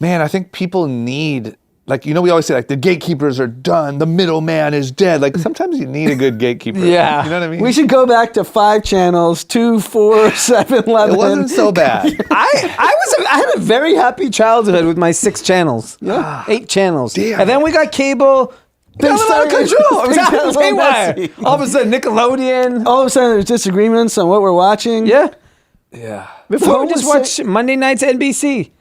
[SPEAKER 1] Man, I think people need, like, you know, we always say like the gatekeepers are done, the middleman is dead. Like sometimes you need a good gatekeeper.
[SPEAKER 2] Yeah.
[SPEAKER 1] You know what I mean?
[SPEAKER 3] We should go back to 5 channels, 2, 4, 7, 11.
[SPEAKER 1] It wasn't so bad.
[SPEAKER 2] I had a very happy childhood with my 6 channels. Yeah. 8 channels.
[SPEAKER 1] Damn.
[SPEAKER 2] And then we got cable. Got out of control. It was out of
[SPEAKER 3] Things got
[SPEAKER 2] haywire.
[SPEAKER 3] messy.
[SPEAKER 2] All of a sudden, Nickelodeon.
[SPEAKER 3] All of a sudden, there's disagreements on what we're watching.
[SPEAKER 2] Yeah.
[SPEAKER 1] Yeah.
[SPEAKER 2] Before we
[SPEAKER 3] What
[SPEAKER 2] just
[SPEAKER 3] was
[SPEAKER 2] watch Monday nights NBC.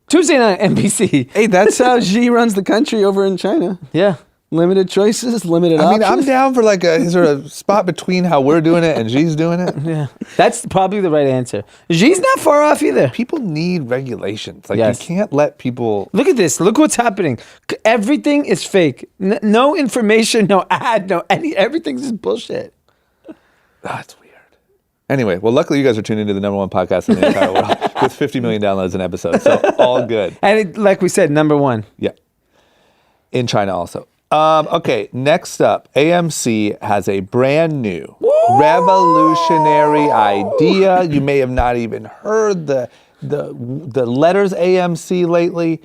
[SPEAKER 2] Tuesday night NBC.
[SPEAKER 3] Hey, that's how Xi runs the country over in China.
[SPEAKER 2] Yeah.
[SPEAKER 3] Limited choices, limited
[SPEAKER 1] I mean,
[SPEAKER 3] options.
[SPEAKER 1] I'm down for like is there a spot between how we're doing it and G's doing it?
[SPEAKER 2] Yeah. That's probably the right answer. Xi's not far off either.
[SPEAKER 1] People need regulations. Like
[SPEAKER 2] Yes.
[SPEAKER 1] you can't let people.
[SPEAKER 2] Look at this. Look what's happening. Everything is fake. No information, no ad, everything's just bullshit.
[SPEAKER 1] That's weird. Anyway, well, luckily you guys are tuned into the #1 podcast in the entire world with 50 million downloads an episode. So all good.
[SPEAKER 2] And like we said, #1.
[SPEAKER 1] Yeah. In China also. Okay, next up, AMC has a brand new revolutionary idea. You may have not even heard the letters AMC lately,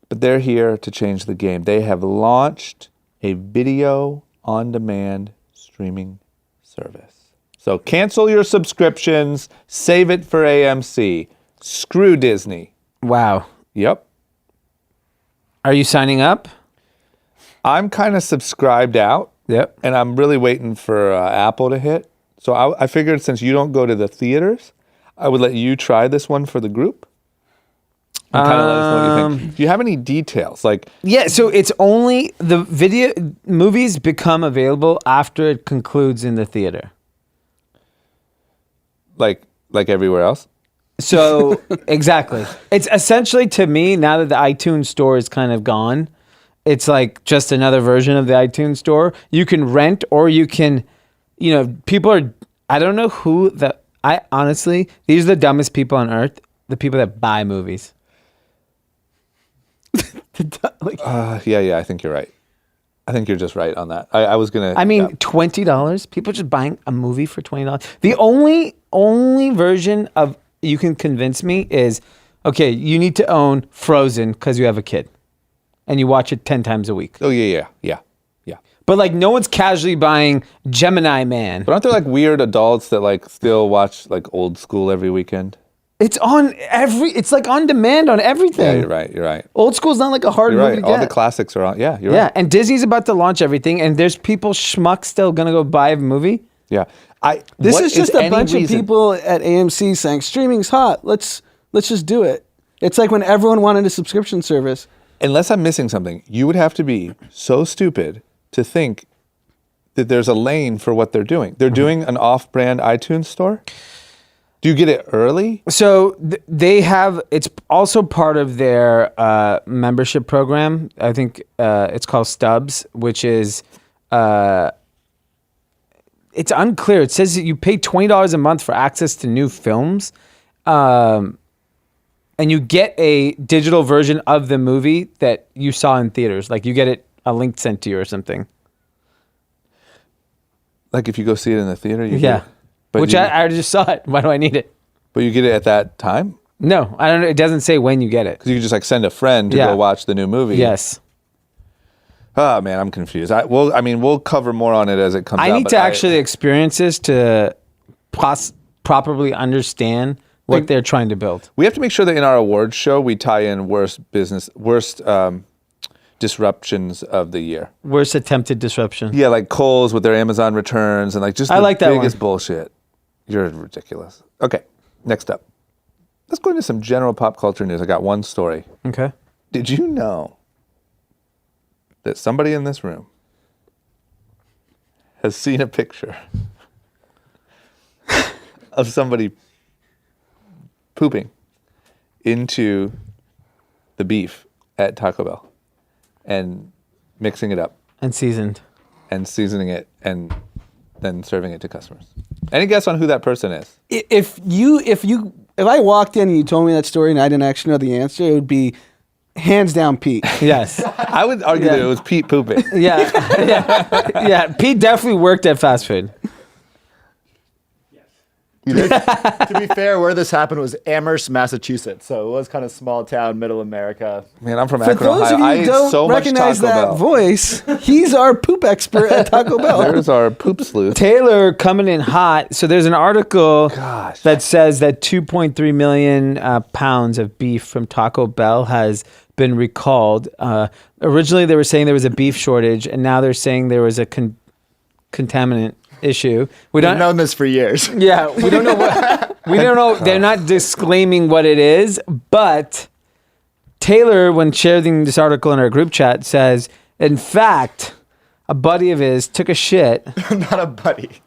[SPEAKER 1] but they're here to change the game. They have launched a video on demand streaming service. So cancel your subscriptions, save it for AMC. Screw Disney.
[SPEAKER 2] Wow.
[SPEAKER 1] Yep.
[SPEAKER 2] Are you signing up?
[SPEAKER 1] I'm kind of subscribed out.
[SPEAKER 2] Yep.
[SPEAKER 1] And I'm really waiting for Apple to hit. So I figured since you don't go to the theaters, I would let you try this one for the group. And kind of let us know what you think. Do you have any details? Like,
[SPEAKER 2] Yeah, so it's only the movies become available after it concludes in the theater.
[SPEAKER 1] like everywhere else?
[SPEAKER 2] So exactly. It's essentially, to me, now that the iTunes store is kind of gone, it's like just another version of the iTunes store. You can rent, or you can, people are, I don't know honestly, these are the dumbest people on earth, the people that buy movies.
[SPEAKER 1] Yeah, I think you're right. I think you're just right on that. I was going to.
[SPEAKER 2] I mean, $20? People just buying a movie for $20? The only version of you can convince me is, okay, you need to own Frozen because you have a kid. And you watch it 10 times a week.
[SPEAKER 1] Oh, yeah.
[SPEAKER 2] But like no one's casually buying Gemini Man.
[SPEAKER 1] But aren't there like weird adults that like still watch like Old School every weekend?
[SPEAKER 2] It's on it's like on demand on everything.
[SPEAKER 1] Yeah, you're right.
[SPEAKER 2] Old school's not like a hard
[SPEAKER 1] You're
[SPEAKER 2] movie
[SPEAKER 1] right.
[SPEAKER 2] to
[SPEAKER 1] All
[SPEAKER 2] get.
[SPEAKER 1] the classics are on. Yeah, you're
[SPEAKER 2] Yeah,
[SPEAKER 1] right.
[SPEAKER 2] and Disney's about to launch everything, and there's people schmuck still gonna go buy a movie.
[SPEAKER 1] Yeah.
[SPEAKER 3] This
[SPEAKER 1] What
[SPEAKER 3] is just a
[SPEAKER 1] any
[SPEAKER 3] bunch of
[SPEAKER 1] reason-
[SPEAKER 3] people at AMC saying streaming's hot. Let's just do it. It's like when everyone wanted a subscription service.
[SPEAKER 1] Unless I'm missing something, you would have to be so stupid to think that there's a lane for what they're doing. They're doing an off-brand iTunes store? Do you get it early?
[SPEAKER 2] So they have. It's also part of their membership program. I think it's called Stubs, which is. It's unclear. It says that you pay $20 a month for access to new films, and you get a digital version of the movie that you saw in theaters. Like you get a link sent to you or something.
[SPEAKER 1] Like if you go see it in the theater, you
[SPEAKER 2] Yeah,
[SPEAKER 1] get it. But
[SPEAKER 2] which I already just saw it. Why do I need it?
[SPEAKER 1] But you get it at that time?
[SPEAKER 2] No, I don't know. It doesn't say when you get it.
[SPEAKER 1] Because you can just like send a friend to
[SPEAKER 2] Yeah.
[SPEAKER 1] go watch the new movie.
[SPEAKER 2] Yes.
[SPEAKER 1] Oh man, I'm confused. We'll cover more on it as it comes out.
[SPEAKER 2] I need
[SPEAKER 1] but
[SPEAKER 2] to actually experience this to properly understand what they're trying to build.
[SPEAKER 1] We have to make sure that in our awards show we tie in worst disruptions of the year.
[SPEAKER 2] Worst attempted disruption.
[SPEAKER 1] Yeah, like Kohl's with their Amazon returns and like just
[SPEAKER 2] I
[SPEAKER 1] the
[SPEAKER 2] like that
[SPEAKER 1] biggest
[SPEAKER 2] one.
[SPEAKER 1] bullshit. You're ridiculous. Okay, next up. Let's go into some general pop culture news. I got one story.
[SPEAKER 2] Okay.
[SPEAKER 1] Did you know that somebody in this room has seen a picture of somebody pooping into the beef at Taco Bell and mixing it up
[SPEAKER 2] And seasoned.
[SPEAKER 1] and seasoning it and then serving it to customers? Any guess on who that person is?
[SPEAKER 3] If I walked in and you told me that story and I didn't actually know the answer, it would be hands down Pete.
[SPEAKER 2] Yes.
[SPEAKER 1] I would argue that it was Pete pooping.
[SPEAKER 2] Yeah. Yeah. Pete definitely worked at fast food.
[SPEAKER 5] To be fair, where this happened was Amherst, Massachusetts. So it was kind of small town, middle America.
[SPEAKER 1] Man, I'm from
[SPEAKER 3] For
[SPEAKER 1] Akron,
[SPEAKER 3] those
[SPEAKER 1] Ohio.
[SPEAKER 3] of you
[SPEAKER 1] I
[SPEAKER 3] who
[SPEAKER 1] ate
[SPEAKER 3] don't
[SPEAKER 1] so much
[SPEAKER 3] recognize
[SPEAKER 1] Taco
[SPEAKER 3] that
[SPEAKER 1] Bell.
[SPEAKER 3] voice, he's our poop expert at Taco Bell.
[SPEAKER 1] There's our poop sleuth.
[SPEAKER 2] Taylor coming in hot. So there's an article
[SPEAKER 1] Gosh.
[SPEAKER 2] that says that 2.3 million pounds of beef from Taco Bell has been recalled. Originally, they were saying there was a beef shortage, and now they're saying there was a contaminant issue.
[SPEAKER 5] We've known this for years.
[SPEAKER 2] Yeah, we don't know what. We don't know. They're not disclaiming what it is, but Taylor, when sharing this article in our group chat, says, in fact, a buddy of his took a shit.
[SPEAKER 5] Not a buddy.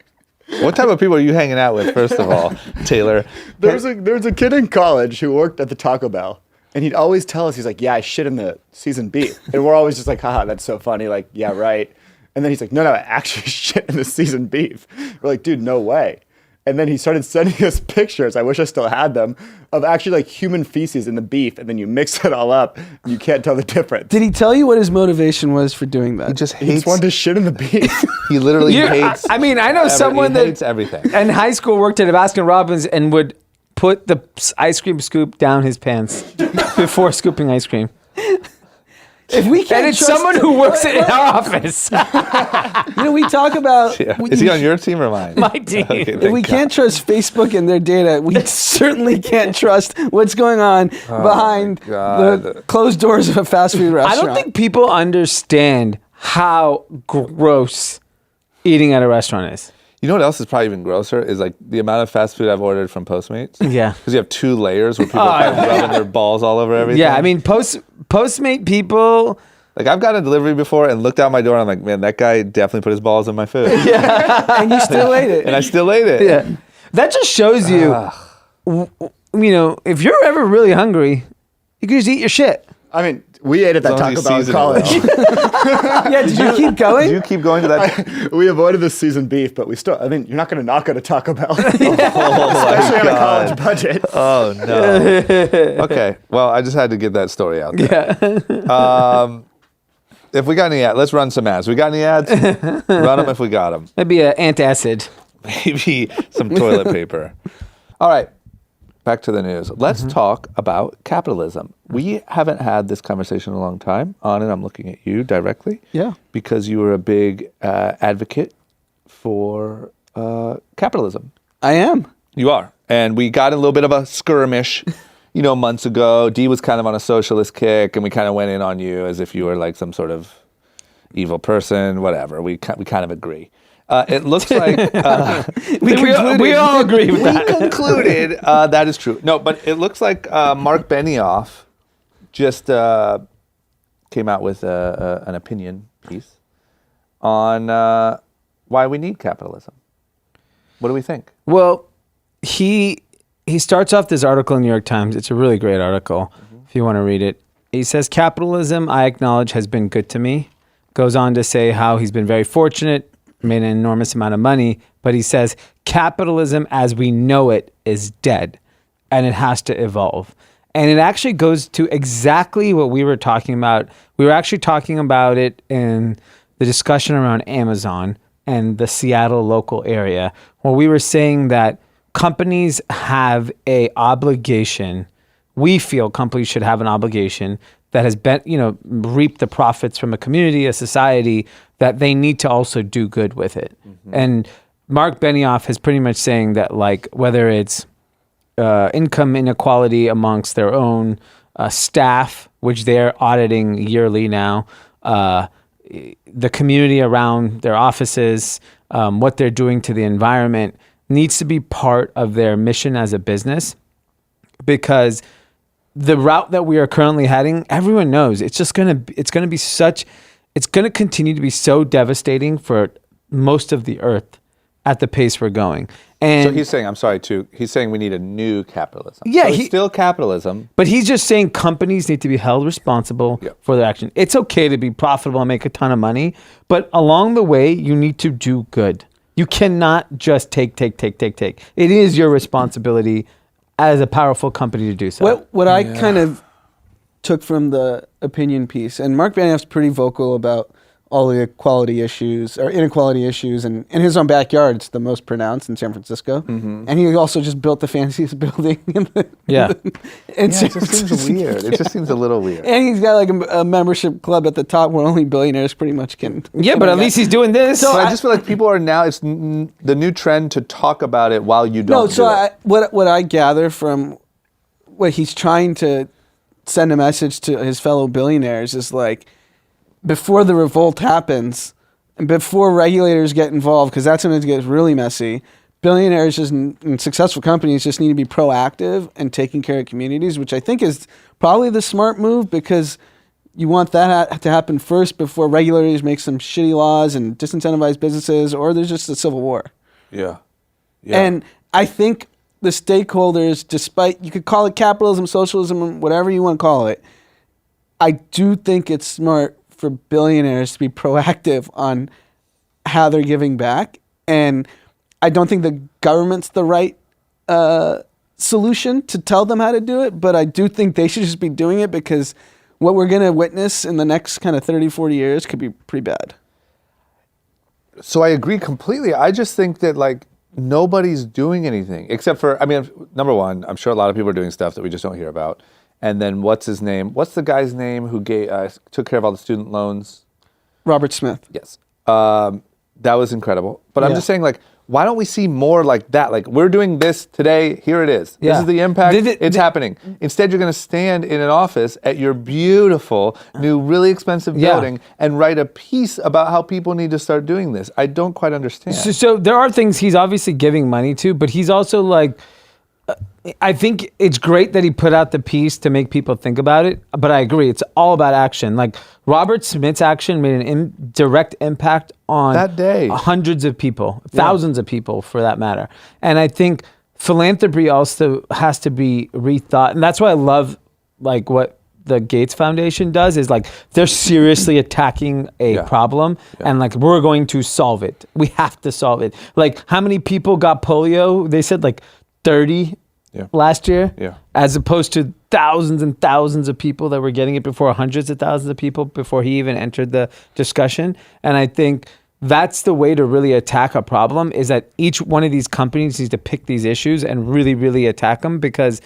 [SPEAKER 1] What type of people are you hanging out with, first of all, Taylor?
[SPEAKER 5] There was a kid in college who worked at the Taco Bell. And he'd always tell us, he's like, yeah, I shit in the seasoned beef. And we're always just like, haha, that's so funny. Like, yeah, right. And then he's like, no, I actually shit in the seasoned beef. We're like, dude, no way. And then he started sending us pictures, I wish I still had them, of actually like human feces in the beef. And then you mix it all up and you can't tell the difference.
[SPEAKER 3] Did he tell you what his motivation was for doing that?
[SPEAKER 1] He just
[SPEAKER 5] He
[SPEAKER 1] hates.
[SPEAKER 5] just wanted to shit in the beef.
[SPEAKER 1] He literally hates.
[SPEAKER 2] I mean, I know someone
[SPEAKER 1] he hates
[SPEAKER 2] that
[SPEAKER 1] everything.
[SPEAKER 2] in high school worked at a Baskin Robbins and would put the ice cream scoop down his pants before scooping ice cream.
[SPEAKER 3] If we can't
[SPEAKER 2] And it's
[SPEAKER 3] trust
[SPEAKER 2] someone who works in our office.
[SPEAKER 3] we talk about.
[SPEAKER 1] Yeah. Is he on your team or mine?
[SPEAKER 2] My team.
[SPEAKER 1] Okay,
[SPEAKER 3] If
[SPEAKER 1] thank
[SPEAKER 3] we
[SPEAKER 1] God.
[SPEAKER 3] can't trust Facebook and their data, we certainly can't trust what's going on behind
[SPEAKER 1] God.
[SPEAKER 3] the closed doors of a fast food
[SPEAKER 2] I
[SPEAKER 3] restaurant.
[SPEAKER 2] don't think people understand how gross eating at a restaurant is.
[SPEAKER 1] You know what else is probably even grosser is like the amount of fast food I've ordered from Postmates.
[SPEAKER 2] Yeah.
[SPEAKER 1] Because you have 2 layers where people are rubbing their balls all over everything.
[SPEAKER 2] Yeah, I mean, Postmate people.
[SPEAKER 1] like I've got a delivery before and looked out my door and I'm like, man, that guy definitely put his balls in my food.
[SPEAKER 3] And you still ate it.
[SPEAKER 1] And I still ate it.
[SPEAKER 2] Yeah, that just shows you. You know, if you're ever really hungry, you can just eat your shit.
[SPEAKER 5] I mean, we ate at that
[SPEAKER 1] As long as
[SPEAKER 5] Taco
[SPEAKER 1] you
[SPEAKER 5] Bell in
[SPEAKER 1] season it
[SPEAKER 5] college.
[SPEAKER 3] Yeah, did you keep going?
[SPEAKER 1] Do you keep going to that?
[SPEAKER 5] We avoided the seasoned beef, but we still, I mean, you're not going to knock at a Taco Bell.
[SPEAKER 1] Oh
[SPEAKER 5] Especially
[SPEAKER 1] my
[SPEAKER 5] on a
[SPEAKER 1] God.
[SPEAKER 5] college budget.
[SPEAKER 1] Oh no. Okay. Well, I just had to get that story out there.
[SPEAKER 2] Yeah,
[SPEAKER 1] If we got any ads, let's run some ads. We got any ads? Run them if we got them.
[SPEAKER 2] maybe an antacid.
[SPEAKER 1] Maybe some toilet paper. All right. Back to the news. Let's talk about capitalism. We haven't had this conversation in a long time. Anand, I'm looking at you directly.
[SPEAKER 3] Yeah.
[SPEAKER 1] Because you were a big advocate for capitalism.
[SPEAKER 3] I am.
[SPEAKER 1] You are. And we got in a little bit of a skirmish, months ago. Dee was kind of on a socialist kick, and we kind of went in on you as if you were like some sort of evil person, whatever. We kind of agree. It looks like
[SPEAKER 2] we all agree with that.
[SPEAKER 1] We concluded that is true. No, but it looks like Marc Benioff just came out with an opinion piece on why we need capitalism. What do we think?
[SPEAKER 2] Well, he starts off this article in New York Times. It's a really great article if you want to read it. He says, capitalism, I acknowledge, has been good to me. Goes on to say how he's been very fortunate, made an enormous amount of money, but he says capitalism as we know it is dead and it has to evolve. And it actually goes to exactly what we were talking about. We were actually talking about it in the discussion around Amazon and the Seattle local area, where we were saying that companies have a obligation. We feel companies should have an obligation that has been, reaped the profits from a community, a society, that they need to also do good with it. Mm-hmm. And Marc Benioff is pretty much saying that, like, whether it's income inequality amongst their own staff, which they're auditing yearly now, the community around their offices, what they're doing to the environment needs to be part of their mission as a business, because the route that we are currently heading, everyone knows it's going to continue to be so devastating for most of the earth at the pace we're going. And
[SPEAKER 1] so he's saying, he's saying we need a new capitalism.
[SPEAKER 2] Yeah,
[SPEAKER 1] so it's still capitalism.
[SPEAKER 2] But he's just saying companies need to be held responsible for their action. It's okay to be profitable and make a ton of money, but along the way, you need to do good. You cannot just take. It is your responsibility as a powerful company to do so.
[SPEAKER 3] What I kind of took from the opinion piece, and Marc Benioff's pretty vocal about all the equality issues or inequality issues, and in his own backyard, it's the most pronounced in San Francisco. Mm-hmm. And he also just built the fanciest building in
[SPEAKER 1] it just seems weird. It just seems a little weird.
[SPEAKER 3] And he's got like a membership club at the top where only billionaires pretty much can.
[SPEAKER 2] Yeah, but at least he's doing this.
[SPEAKER 1] So I just feel like people are now, it's the new trend to talk about it while you don't do it.
[SPEAKER 3] What I gather from what he's trying to send a message to his fellow billionaires is like, before the revolt happens and before regulators get involved, because that's when it gets really messy, billionaires and successful companies just need to be proactive and taking care of communities, which I think is probably the smart move, because you want that to happen first before regulators make some shitty laws and disincentivize businesses, or there's just a civil war.
[SPEAKER 1] Yeah.
[SPEAKER 3] And I think the stakeholders, despite, you could call it capitalism, socialism, whatever you want to call it, I do think it's smart for billionaires to be proactive on how they're giving back. And I don't think the government's the right solution to tell them how to do it, but I do think they should just be doing it, because what we're going to witness in the next kind of 30, 40 years could be pretty bad.
[SPEAKER 1] So I agree completely. I just think that, like, nobody's doing anything except for, number one, I'm sure a lot of people are doing stuff that we just don't hear about. And then what's his name? What's the guy's name who took care of all the student loans?
[SPEAKER 3] Robert Smith.
[SPEAKER 1] Yes. That was incredible. But I'm just saying, like, why don't we see more like that? Like, we're doing this today. Here it is.
[SPEAKER 2] Yeah.
[SPEAKER 1] This is the impact. It's happening. Instead, you're going to stand in an office at your beautiful, new, really expensive building and write a piece about how people need to start doing this. I don't quite understand.
[SPEAKER 2] So there are things he's obviously giving money to, but he's also like, I think it's great that he put out the piece to make people think about it, but I agree, it's all about action. Like, Robert Smith's action made an direct impact on
[SPEAKER 1] that day,
[SPEAKER 2] hundreds of people, thousands of people for that matter. And I think philanthropy also has to be rethought. And that's why I love, like, what the Gates Foundation does is, like, they're seriously attacking a problem and, like, we're going to solve it. We have to solve it. Like, how many people got polio? They said like 30 last year, as opposed to thousands and thousands of people that were getting it before, hundreds of thousands of people before he even entered the discussion. And I think that's the way to really attack a problem, is that each one of these companies needs to pick these issues and really, really attack them, because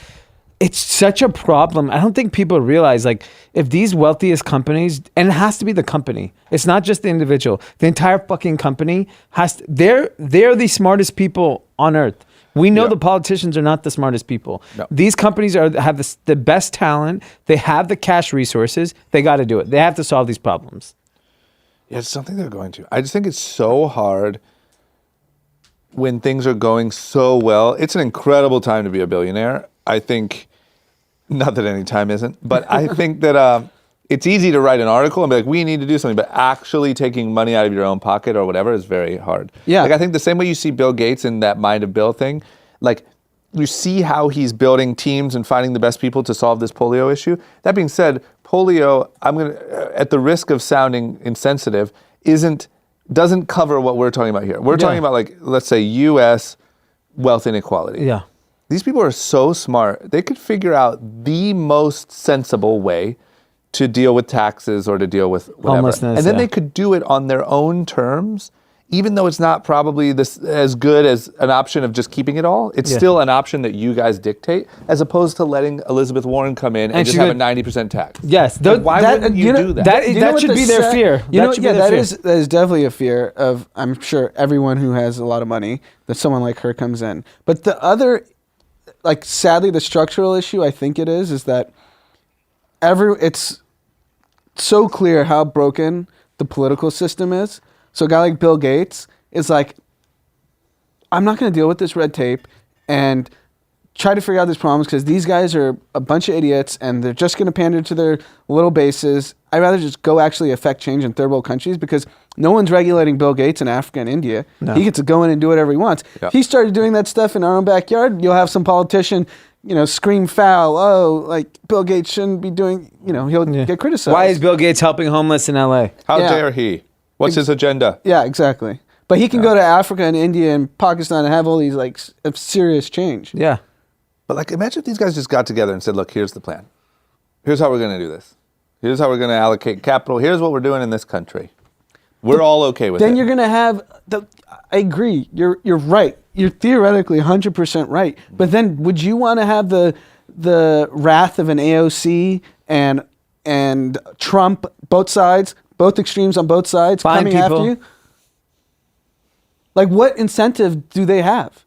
[SPEAKER 2] it's such a problem. I don't think people realize, like, if these wealthiest companies, and it has to be the company, it's not just the individual, the entire fucking company they're the smartest people on earth. We know
[SPEAKER 1] Yeah.
[SPEAKER 2] the politicians are not the smartest people.
[SPEAKER 1] No.
[SPEAKER 2] These companies have the best talent. They have the cash resources. They got to do it. They have to solve these problems.
[SPEAKER 1] Yeah, it's something they're going to. I just think it's so hard when things are going so well. It's an incredible time to be a billionaire. I think, not that any time isn't, but I think that it's easy to write an article and be like, we need to do something, but actually taking money out of your own pocket or whatever is very hard.
[SPEAKER 3] Yeah.
[SPEAKER 1] Like I think the same way you see Bill Gates in that Mind of Bill thing, like you see how he's building teams and finding the best people to solve this polio issue. That being said, polio, I'm going to, at the risk of sounding insensitive, doesn't cover what we're talking about here. We're talking about, like, let's say U.S. wealth inequality.
[SPEAKER 2] Yeah.
[SPEAKER 1] These people are so smart. They could figure out the most sensible way to deal with taxes or to deal with whatever.
[SPEAKER 2] Homelessness,
[SPEAKER 1] And then
[SPEAKER 2] yeah.
[SPEAKER 1] they could do it on their own terms, even though it's not probably as good as an option of just keeping it all. It's
[SPEAKER 2] Yeah.
[SPEAKER 1] still an option that you guys dictate, as opposed to letting Elizabeth Warren come in and just
[SPEAKER 2] she
[SPEAKER 1] have a
[SPEAKER 2] could-
[SPEAKER 1] 90% tax.
[SPEAKER 2] Yes.
[SPEAKER 1] Like, why wouldn't you do that?
[SPEAKER 2] That
[SPEAKER 3] You know what
[SPEAKER 2] should
[SPEAKER 3] the
[SPEAKER 2] be their
[SPEAKER 3] sad-
[SPEAKER 2] fear.
[SPEAKER 3] You know,
[SPEAKER 2] That should be
[SPEAKER 3] yeah,
[SPEAKER 2] their
[SPEAKER 3] that
[SPEAKER 2] fear.
[SPEAKER 3] is definitely a fear of, I'm sure, everyone who has a lot of money, that someone like her comes in. But the other, like, sadly, the structural issue I think it is that it's so clear how broken the political system is. So a guy like Bill Gates is like, I'm not going to deal with this red tape and try to figure out these problems because these guys are a bunch of idiots and they're just going to pander to their little bases. I'd rather just go actually affect change in third world countries because no one's regulating Bill Gates in Africa and India.
[SPEAKER 2] No.
[SPEAKER 3] He gets to go in and do whatever he wants.
[SPEAKER 1] Yeah.
[SPEAKER 3] He started doing that stuff in our own backyard. You'll have some politician, scream foul. Oh, like Bill Gates shouldn't be doing, he'll get criticized.
[SPEAKER 2] Why is Bill Gates helping homeless in L.A.?
[SPEAKER 1] How
[SPEAKER 3] Yeah.
[SPEAKER 1] dare he? What's his agenda?
[SPEAKER 3] Yeah, exactly. But he can go to Africa and India and Pakistan and have all these serious change.
[SPEAKER 2] Yeah.
[SPEAKER 1] But like, imagine if these guys just got together and said, look, here's the plan. Here's how we're going to do this. Here's how we're going to allocate capital. Here's what we're doing in this country. We're all okay with it.
[SPEAKER 3] Then you're going to have I agree. You're right. You're theoretically 100% right. But then would you want to have the wrath of an AOC and Trump, both sides, both extremes on both sides
[SPEAKER 2] Fine
[SPEAKER 3] coming after
[SPEAKER 2] people.
[SPEAKER 3] you? Like, what incentive do they have?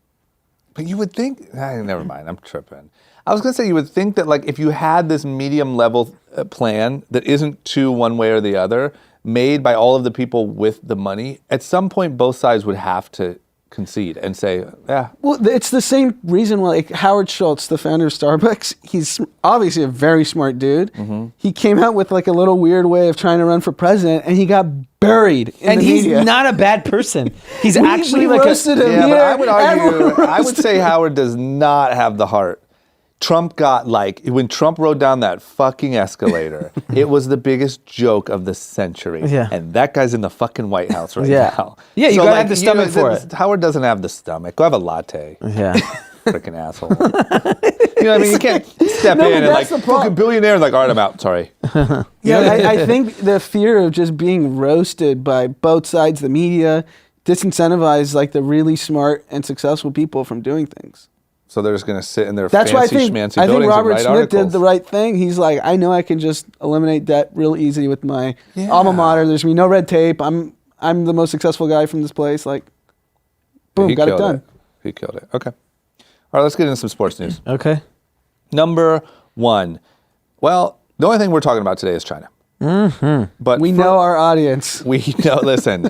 [SPEAKER 1] But you would think, never mind, I'm tripping. I was going to say, you would think that, like, if you had this medium level plan that isn't too one way or the other, made by all of the people with the money, at some point both sides would have to concede and say, yeah.
[SPEAKER 3] Well, it's the same reason why, like, Howard Schultz, the founder of Starbucks, he's obviously a very smart dude.
[SPEAKER 1] Mm-hmm.
[SPEAKER 3] He came out with like a little weird way of trying to run for president, and he got buried in
[SPEAKER 2] And
[SPEAKER 3] the
[SPEAKER 2] he's
[SPEAKER 3] media.
[SPEAKER 2] not a bad person. He's
[SPEAKER 3] We
[SPEAKER 2] actually like
[SPEAKER 3] roasted him.
[SPEAKER 1] Yeah, but I would
[SPEAKER 3] Everyone
[SPEAKER 1] argue, I would
[SPEAKER 3] roasted
[SPEAKER 1] say Howard does not have the heart. Trump got, like, when Trump rode down that fucking escalator, it was the biggest joke of the century.
[SPEAKER 2] Yeah.
[SPEAKER 1] And that guy's in the fucking White House right
[SPEAKER 2] Yeah.
[SPEAKER 1] now.
[SPEAKER 2] Yeah, you gotta have the stomach for it.
[SPEAKER 1] Howard doesn't have the stomach. Go have a latte.
[SPEAKER 2] Yeah.
[SPEAKER 1] Freaking asshole. You know what I mean? You can't step
[SPEAKER 3] No,
[SPEAKER 1] in
[SPEAKER 3] but
[SPEAKER 1] and,
[SPEAKER 3] that's
[SPEAKER 1] like,
[SPEAKER 3] the problem.
[SPEAKER 1] fucking billionaire, and like, all right, I'm out. Sorry.
[SPEAKER 3] Yeah, I think the fear of just being roasted by both sides, the media, disincentivize like the really smart and successful people from doing things.
[SPEAKER 1] So they're just going to sit in their
[SPEAKER 3] That's why
[SPEAKER 1] fancy schmancy
[SPEAKER 3] I think
[SPEAKER 1] buildings
[SPEAKER 3] Robert
[SPEAKER 1] and write
[SPEAKER 3] Smith
[SPEAKER 1] articles.
[SPEAKER 3] did the right thing. He's like, I know I can just eliminate debt real easy with my alma mater. There's gonna be no red tape. I'm the most successful guy from this place. Like, boom,
[SPEAKER 1] He
[SPEAKER 3] got it
[SPEAKER 1] killed
[SPEAKER 3] done.
[SPEAKER 1] He killed it. Okay. All right, let's get into some sports news.
[SPEAKER 2] Okay.
[SPEAKER 1] Number one. Well, the only thing we're talking about today is China. Mm-hmm. But
[SPEAKER 3] We know our audience.
[SPEAKER 1] We know. Listen,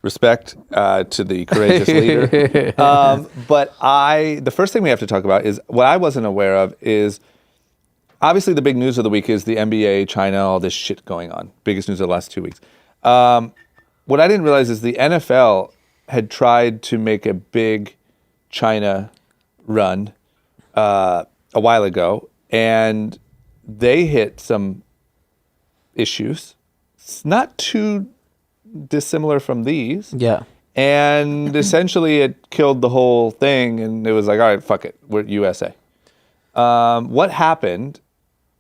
[SPEAKER 1] respect to the courageous leader. But the first thing we have to talk about is what I wasn't aware of is obviously the big news of the week is the NBA, China, all this shit going on. Biggest news of the last 2 weeks. What I didn't realize is the NFL had tried to make a big China run a while ago, and they hit some issues. It's not too dissimilar from these.
[SPEAKER 2] Yeah.
[SPEAKER 1] And essentially it killed the whole thing, and it was like, all right, fuck it, we're USA. What happened,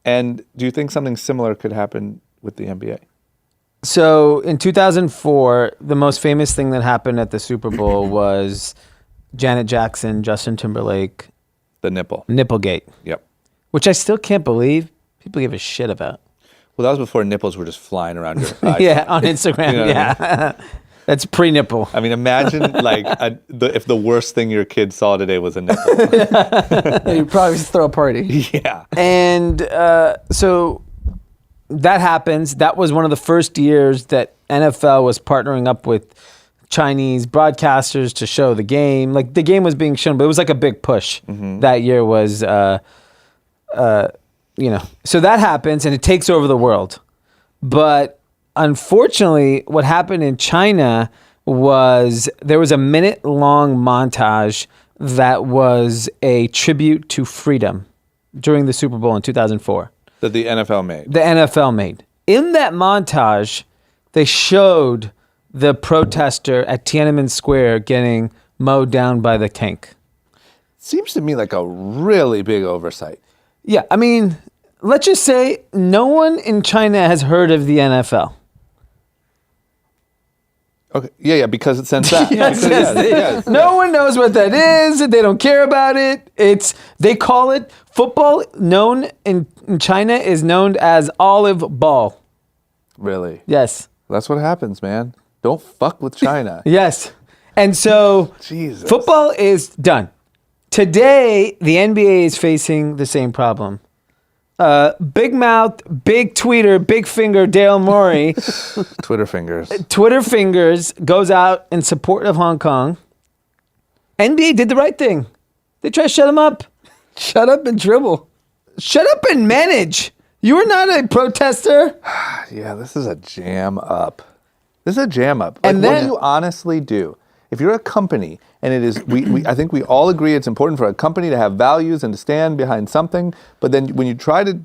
[SPEAKER 1] and do you think something similar could happen with the NBA?
[SPEAKER 2] So in 2004, the most famous thing that happened at the Super Bowl was Janet Jackson, Justin Timberlake,
[SPEAKER 1] The nipple.
[SPEAKER 2] Nipplegate,
[SPEAKER 1] Yep.
[SPEAKER 2] which I still can't believe people give a shit about.
[SPEAKER 1] Well, that was before nipples were just flying around your eyes.
[SPEAKER 2] Yeah, on Instagram.
[SPEAKER 1] You know what I
[SPEAKER 2] Yeah. That's pre-nipple.
[SPEAKER 1] I mean, imagine like if the worst thing your kid saw today was a nipple.
[SPEAKER 3] Yeah, you probably just throw a party.
[SPEAKER 1] Yeah.
[SPEAKER 2] And so that happens. That was one of the first years that NFL was partnering up with Chinese broadcasters to show the game. Like the game was being shown, but it was like a big push. That year was, so that happens and it takes over the world. But unfortunately, what happened in China was there was a minute-long montage that was a tribute to freedom during the Super Bowl in 2004.
[SPEAKER 1] That the NFL made.
[SPEAKER 2] The NFL made. In that montage, they showed the protester at Tiananmen Square getting mowed down by the tank.
[SPEAKER 1] Seems to me like a really big oversight.
[SPEAKER 2] Yeah, I mean, let's just say no one in China has heard of the NFL.
[SPEAKER 1] Okay. Yeah, because it sends that.
[SPEAKER 2] Yes. No one knows what that is. They don't care about it. They call it football. Known in China is known as olive ball.
[SPEAKER 1] Really?
[SPEAKER 2] Yes.
[SPEAKER 1] That's what happens, man. Don't fuck with China.
[SPEAKER 2] Yes. And so
[SPEAKER 1] Jesus.
[SPEAKER 2] football is done. Today, the NBA is facing the same problem. Big mouth, big tweeter, big finger Dale Morey.
[SPEAKER 1] Twitter fingers.
[SPEAKER 2] Twitter fingers goes out in support of Hong Kong. NBA did the right thing. They try to shut him up.
[SPEAKER 3] Shut up and dribble.
[SPEAKER 2] Shut up and manage. You are not a protester.
[SPEAKER 1] Yeah, this is a jam up. This is a jam up. Like,
[SPEAKER 2] And
[SPEAKER 1] what
[SPEAKER 2] then-
[SPEAKER 1] do you honestly do? If you're a company, and it is, I think we all agree it's important for a company to have values and to stand behind something, but then when you try to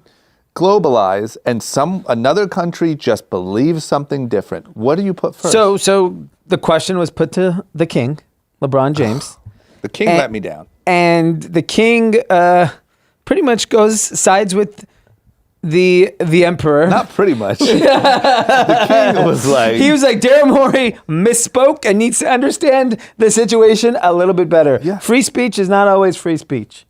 [SPEAKER 1] globalize and another country just believes something different, what do you put first?
[SPEAKER 2] So the question was put to the king, LeBron James.
[SPEAKER 1] The king let me down.
[SPEAKER 2] And the king pretty much sides with the emperor.
[SPEAKER 1] Not pretty much. The king was like...
[SPEAKER 2] He was like, Daryl Morey misspoke and needs to understand the situation a little bit better.
[SPEAKER 1] Yeah.
[SPEAKER 2] Free speech is not always free speech.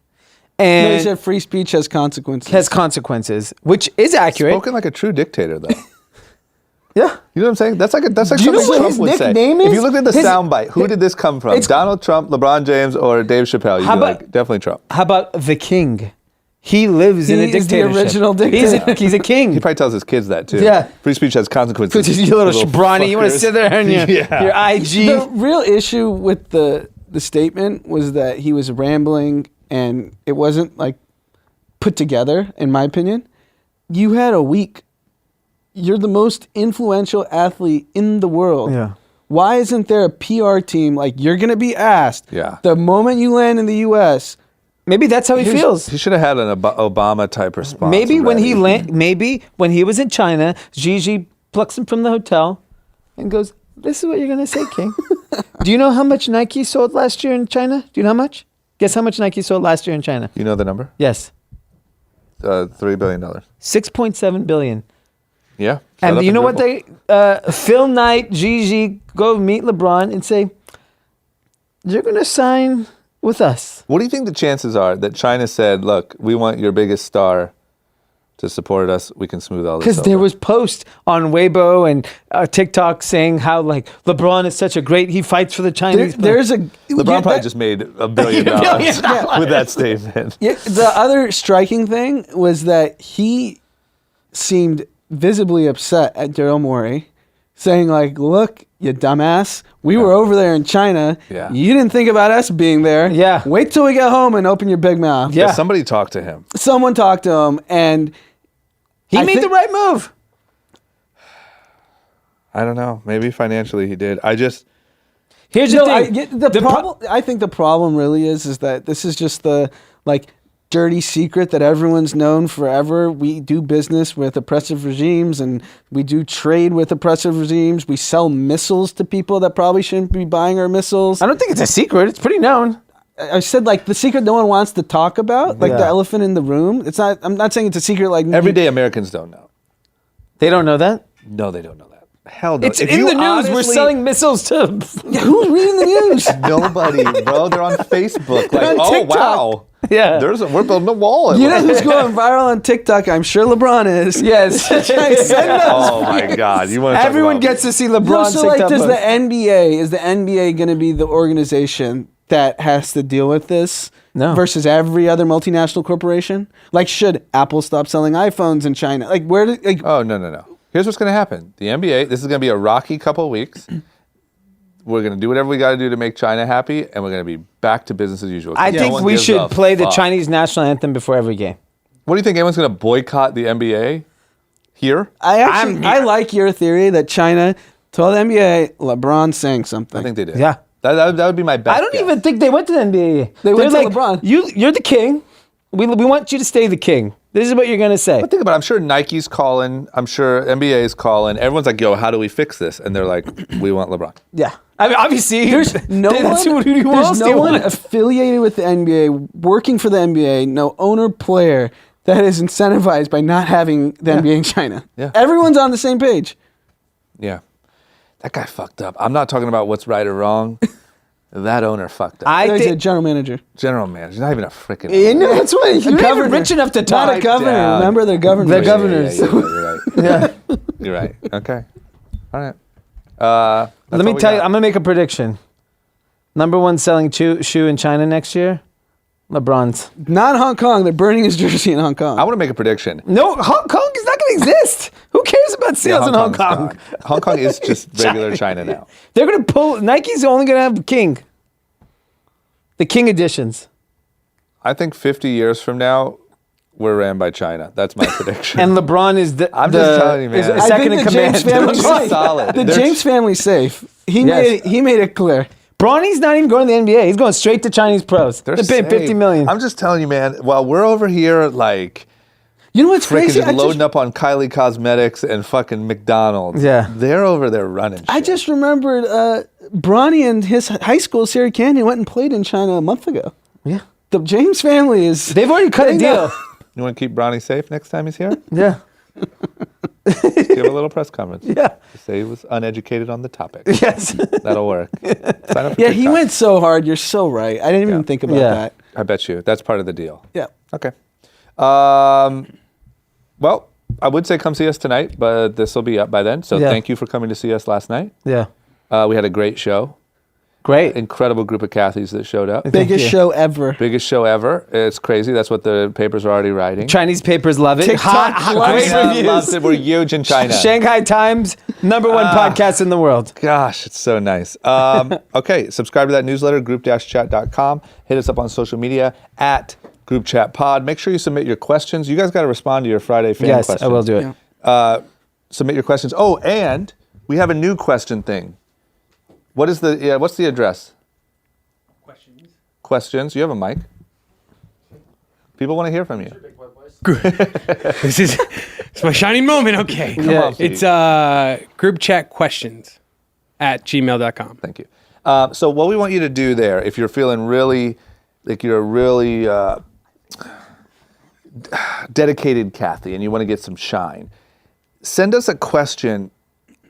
[SPEAKER 3] No,
[SPEAKER 2] And
[SPEAKER 3] he said free speech has consequences.
[SPEAKER 2] has consequences, which is accurate.
[SPEAKER 1] Spoken like a true dictator, though.
[SPEAKER 2] Yeah.
[SPEAKER 1] You know what I'm saying? That's like
[SPEAKER 2] Do you
[SPEAKER 1] something
[SPEAKER 2] know what
[SPEAKER 1] Trump
[SPEAKER 2] his
[SPEAKER 1] would say.
[SPEAKER 2] nickname
[SPEAKER 1] If
[SPEAKER 2] is?
[SPEAKER 1] you looked at the
[SPEAKER 2] His-
[SPEAKER 1] soundbite, who did this come from?
[SPEAKER 2] It's-
[SPEAKER 1] Donald Trump, LeBron James, or Dave Chappelle? You'd
[SPEAKER 2] How
[SPEAKER 1] be
[SPEAKER 2] about-
[SPEAKER 1] like, definitely Trump.
[SPEAKER 2] How about the king? He lives in a
[SPEAKER 3] He is the
[SPEAKER 2] dictatorship.
[SPEAKER 3] original dictator.
[SPEAKER 2] He's a king.
[SPEAKER 1] He probably tells his kids that too.
[SPEAKER 2] Yeah.
[SPEAKER 1] Free speech has consequences.
[SPEAKER 2] You little scrawny. You want to
[SPEAKER 1] fuckers.
[SPEAKER 2] sit there on your IG.
[SPEAKER 3] The real issue with the statement was that he was rambling and it wasn't like put together, in my opinion. You had a week. You're the most influential athlete in the world.
[SPEAKER 2] Yeah.
[SPEAKER 3] Why isn't there a PR team like you're going to be asked
[SPEAKER 1] Yeah.
[SPEAKER 3] the moment you land in the U.S.?
[SPEAKER 2] Maybe that's how he feels.
[SPEAKER 1] He should have had an Obama type response.
[SPEAKER 2] Maybe when he
[SPEAKER 1] ready.
[SPEAKER 2] maybe when he was in China, Gigi plucks him from the hotel and goes, "This is what you're gonna say, King." Do you know how much Nike sold last year in China? Do you know how much? Guess how much Nike sold last year in China?
[SPEAKER 1] You know the number?
[SPEAKER 2] Yes,
[SPEAKER 1] $3 billion.
[SPEAKER 2] 6.7 billion.
[SPEAKER 1] Yeah.
[SPEAKER 2] And
[SPEAKER 1] Shut
[SPEAKER 2] you
[SPEAKER 1] up
[SPEAKER 2] know what
[SPEAKER 1] dribble.
[SPEAKER 2] Phil Knight, Gigi go meet LeBron and say, "You're gonna sign with us."
[SPEAKER 1] What do you think the chances are that China said, "Look, we want your biggest star to support us. We can smooth all this."
[SPEAKER 2] Because there
[SPEAKER 1] over."
[SPEAKER 2] was posts on Weibo and TikTok saying how like LeBron is such a great, he fights for the Chinese.
[SPEAKER 3] There's a
[SPEAKER 1] LeBron probably just made $1 billion with that statement.
[SPEAKER 3] Yeah, the other striking thing was that he seemed visibly upset at Daryl Morey, saying like, "Look, you dumbass, we were over there in China.
[SPEAKER 1] Yeah.
[SPEAKER 3] You didn't think about us being there.
[SPEAKER 2] Yeah.
[SPEAKER 3] Wait till we get home and open your big mouth."
[SPEAKER 2] Yeah.
[SPEAKER 1] Somebody talked to him.
[SPEAKER 3] Someone talked to him, and
[SPEAKER 2] he
[SPEAKER 3] I
[SPEAKER 2] made
[SPEAKER 3] think-
[SPEAKER 2] the right move.
[SPEAKER 1] I don't know. Maybe financially he did. I just...
[SPEAKER 2] Here's the
[SPEAKER 3] no,
[SPEAKER 2] thing.
[SPEAKER 3] the problem. I think the problem really is that this is just the like dirty secret that everyone's known forever. We do business with oppressive regimes and we do trade with oppressive regimes. We sell missiles to people that probably shouldn't be buying our missiles.
[SPEAKER 2] I don't think it's a secret. It's pretty known.
[SPEAKER 3] I said like the secret no one wants to talk about, like the
[SPEAKER 2] Yeah.
[SPEAKER 3] elephant in the room. It's not. I'm not saying it's a secret. Like
[SPEAKER 1] Everyday Americans don't know.
[SPEAKER 2] They don't know that.
[SPEAKER 1] No, they don't know that. Hell no.
[SPEAKER 2] It's
[SPEAKER 1] If
[SPEAKER 2] in
[SPEAKER 1] you
[SPEAKER 2] the news. We're
[SPEAKER 1] honestly-
[SPEAKER 2] selling missiles to.
[SPEAKER 3] Who's reading the news?
[SPEAKER 1] Nobody, bro. They're on Facebook. Like,
[SPEAKER 3] on
[SPEAKER 1] oh
[SPEAKER 3] TikTok.
[SPEAKER 1] wow.
[SPEAKER 2] Yeah.
[SPEAKER 1] We're building a wall.
[SPEAKER 3] You know who's going viral on TikTok? I'm sure LeBron is.
[SPEAKER 2] Yes.
[SPEAKER 1] Oh my God. You want to
[SPEAKER 2] Everyone gets to see LeBron.
[SPEAKER 3] No, so like,
[SPEAKER 2] TikTok
[SPEAKER 3] does the
[SPEAKER 2] post.
[SPEAKER 3] NBA, is the NBA going to be the organization that has to deal with this
[SPEAKER 2] No.
[SPEAKER 3] versus every other multinational corporation? Like, should Apple stop selling iPhones in China? Like, where do, like,
[SPEAKER 1] Oh, no. Here's what's going to happen. The NBA, this is going to be a rocky couple of weeks. We're going to do whatever we got to do to make China happy, and we're going to be back to business as usual.
[SPEAKER 2] I
[SPEAKER 1] No
[SPEAKER 2] think
[SPEAKER 1] one
[SPEAKER 2] we
[SPEAKER 1] gives
[SPEAKER 2] should
[SPEAKER 1] a
[SPEAKER 2] play the
[SPEAKER 1] fuck.
[SPEAKER 2] Chinese national anthem before every game.
[SPEAKER 1] What do you think? Anyone's going to boycott the NBA here?
[SPEAKER 3] I like your theory that China told the NBA LeBron saying something.
[SPEAKER 1] I think they did.
[SPEAKER 2] Yeah.
[SPEAKER 1] That would be my best
[SPEAKER 2] I don't
[SPEAKER 1] guess.
[SPEAKER 2] even think they went to the NBA.
[SPEAKER 3] They went
[SPEAKER 2] They're
[SPEAKER 3] to LeBron.
[SPEAKER 2] You're the king. We want you to stay the king. This is what you're going to say.
[SPEAKER 1] But think about it. I'm sure Nike's calling. I'm sure NBA is calling. Everyone's like, yo, how do we fix this? And they're like, we want LeBron.
[SPEAKER 2] Yeah. I mean, obviously,
[SPEAKER 3] There's no
[SPEAKER 2] that's
[SPEAKER 3] one,
[SPEAKER 2] who
[SPEAKER 3] there's
[SPEAKER 2] else
[SPEAKER 3] no
[SPEAKER 2] do you
[SPEAKER 3] one
[SPEAKER 2] want?
[SPEAKER 3] affiliated with the NBA, working for the NBA, no owner player that is incentivized by not having the NBA in China.
[SPEAKER 1] Yeah.
[SPEAKER 3] Everyone's on the same page.
[SPEAKER 1] Yeah. That guy fucked up. I'm not talking about what's right or wrong. That owner fucked up.
[SPEAKER 2] I
[SPEAKER 3] He's a
[SPEAKER 2] think
[SPEAKER 3] general manager.
[SPEAKER 1] General manager. He's not even a freaking
[SPEAKER 3] You know, that's why
[SPEAKER 2] you're not even rich enough to talk.
[SPEAKER 3] Not a governor.
[SPEAKER 1] down.
[SPEAKER 3] Remember, they're governors.
[SPEAKER 2] They're governors.
[SPEAKER 1] You're right.
[SPEAKER 2] Yeah.
[SPEAKER 1] You're right. Okay. All right.
[SPEAKER 2] Let me tell you, I'm going to make a prediction. Number one selling shoe in China next year, LeBron's.
[SPEAKER 3] Not Hong Kong. They're burning his jersey in Hong Kong.
[SPEAKER 1] I want to make a prediction.
[SPEAKER 2] No, Hong Kong is not going to exist. Who cares about sales in Hong
[SPEAKER 1] Kong's
[SPEAKER 2] Kong?
[SPEAKER 1] gone. Hong Kong is just regular China now.
[SPEAKER 2] They're going to pull, Nike's only going to have King. The King editions.
[SPEAKER 1] I think 50 years from now, we're ran by China. That's my prediction.
[SPEAKER 2] And LeBron is
[SPEAKER 1] I'm just telling you, man.
[SPEAKER 2] is a
[SPEAKER 1] I
[SPEAKER 2] second
[SPEAKER 3] think
[SPEAKER 2] in
[SPEAKER 3] the
[SPEAKER 2] command.
[SPEAKER 3] James family's
[SPEAKER 1] They're
[SPEAKER 3] safe.
[SPEAKER 1] solid.
[SPEAKER 3] The
[SPEAKER 1] They're-
[SPEAKER 3] James family's safe. He
[SPEAKER 2] Yes.
[SPEAKER 3] made it clear.
[SPEAKER 2] Bronny's not even going to the NBA. He's going straight to Chinese pros. They're paying
[SPEAKER 1] safe.
[SPEAKER 2] $50 million.
[SPEAKER 1] I'm just telling you, man. While we're over here, like,
[SPEAKER 3] You know what's
[SPEAKER 1] freaking
[SPEAKER 3] crazy?
[SPEAKER 1] just loading up on Kylie Cosmetics and fucking McDonald's.
[SPEAKER 2] Yeah.
[SPEAKER 1] They're over there running shit.
[SPEAKER 3] I just remembered Bronny and his high school, Sierra Canyon, went and played in China a month ago.
[SPEAKER 2] Yeah.
[SPEAKER 3] The James family is.
[SPEAKER 2] They've already cut a
[SPEAKER 3] They
[SPEAKER 2] deal.
[SPEAKER 3] know.
[SPEAKER 1] You want to keep Bronny safe next time he's here?
[SPEAKER 2] Yeah.
[SPEAKER 1] Give a little press conference.
[SPEAKER 2] Yeah.
[SPEAKER 1] Say he was uneducated on the topic.
[SPEAKER 2] Yes.
[SPEAKER 1] That'll work. Sign up for
[SPEAKER 3] Yeah, he
[SPEAKER 1] TikTok.
[SPEAKER 3] went so hard. You're so right. I didn't even
[SPEAKER 1] Yeah.
[SPEAKER 3] think about
[SPEAKER 2] Yeah.
[SPEAKER 3] that.
[SPEAKER 1] I bet you. That's part of the deal.
[SPEAKER 3] Yeah.
[SPEAKER 1] Okay. Well, I would say come see us tonight, but this will be up by then. So
[SPEAKER 2] Yeah.
[SPEAKER 1] thank you for coming to see us last night.
[SPEAKER 2] Yeah.
[SPEAKER 1] We had a great show.
[SPEAKER 2] Great.
[SPEAKER 1] Incredible group of Cathys that showed up.
[SPEAKER 3] Biggest
[SPEAKER 2] you.
[SPEAKER 3] show ever.
[SPEAKER 1] Biggest show ever. It's crazy. That's what the papers are already writing.
[SPEAKER 2] Chinese papers love it.
[SPEAKER 3] TikTok loves
[SPEAKER 2] great
[SPEAKER 3] it.
[SPEAKER 2] reviews.
[SPEAKER 1] Loves it. We're huge in China.
[SPEAKER 2] Shanghai Times, #1 podcast in the world.
[SPEAKER 1] Gosh, it's so nice. Okay, subscribe to that newsletter, group-chat.com. Hit us up on social media at Group Chat Pod. Make sure you submit your questions. You guys got to respond to your Friday fan
[SPEAKER 2] Yes,
[SPEAKER 1] questions.
[SPEAKER 2] I will do it.
[SPEAKER 1] Submit your questions. Oh, and we have a new question thing. What's the address? Questions. You have a mic. People want to hear from you.
[SPEAKER 4] This is it's my shining moment. Okay.
[SPEAKER 2] Yeah.
[SPEAKER 1] on, Steve.
[SPEAKER 4] It's group chat questions at gmail.com.
[SPEAKER 1] Thank you. So what we want you to do there, if you're feeling really, like you're a really dedicated Kathy and you want to get some shine, send us a question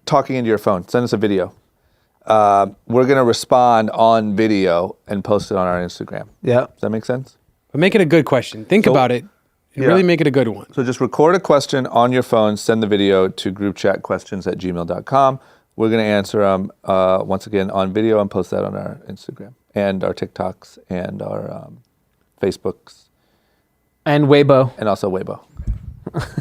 [SPEAKER 1] talking into your phone. Send us a video. We're going to respond on video and post it on our Instagram.
[SPEAKER 2] Yeah.
[SPEAKER 1] Does that make sense?
[SPEAKER 4] But make it a good question. Think about it. And really make it a good one.
[SPEAKER 1] So just record a question on your phone, send the video to groupchatquestions@gmail.com. We're going to answer them once again on video and post that on our Instagram and our TikToks and our Facebooks
[SPEAKER 2] And Weibo.
[SPEAKER 1] and also Weibo.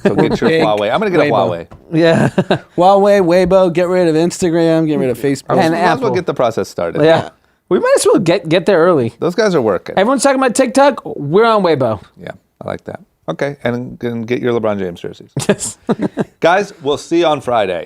[SPEAKER 1] So get your
[SPEAKER 4] Big
[SPEAKER 1] Huawei. I'm going to get a
[SPEAKER 4] Weibo.
[SPEAKER 1] Huawei.
[SPEAKER 2] Yeah.
[SPEAKER 3] Huawei, Weibo, get rid of Instagram, get rid of Facebook.
[SPEAKER 2] And
[SPEAKER 1] Might as well
[SPEAKER 2] Apple.
[SPEAKER 1] get the process started.
[SPEAKER 2] Yeah. We might as well get there early.
[SPEAKER 1] Those guys are working.
[SPEAKER 2] Everyone's talking about TikTok. We're on Weibo.
[SPEAKER 1] Yeah, I like that. Okay, and get your LeBron James jerseys.
[SPEAKER 2] Yes.
[SPEAKER 1] Guys, we'll see you on Friday.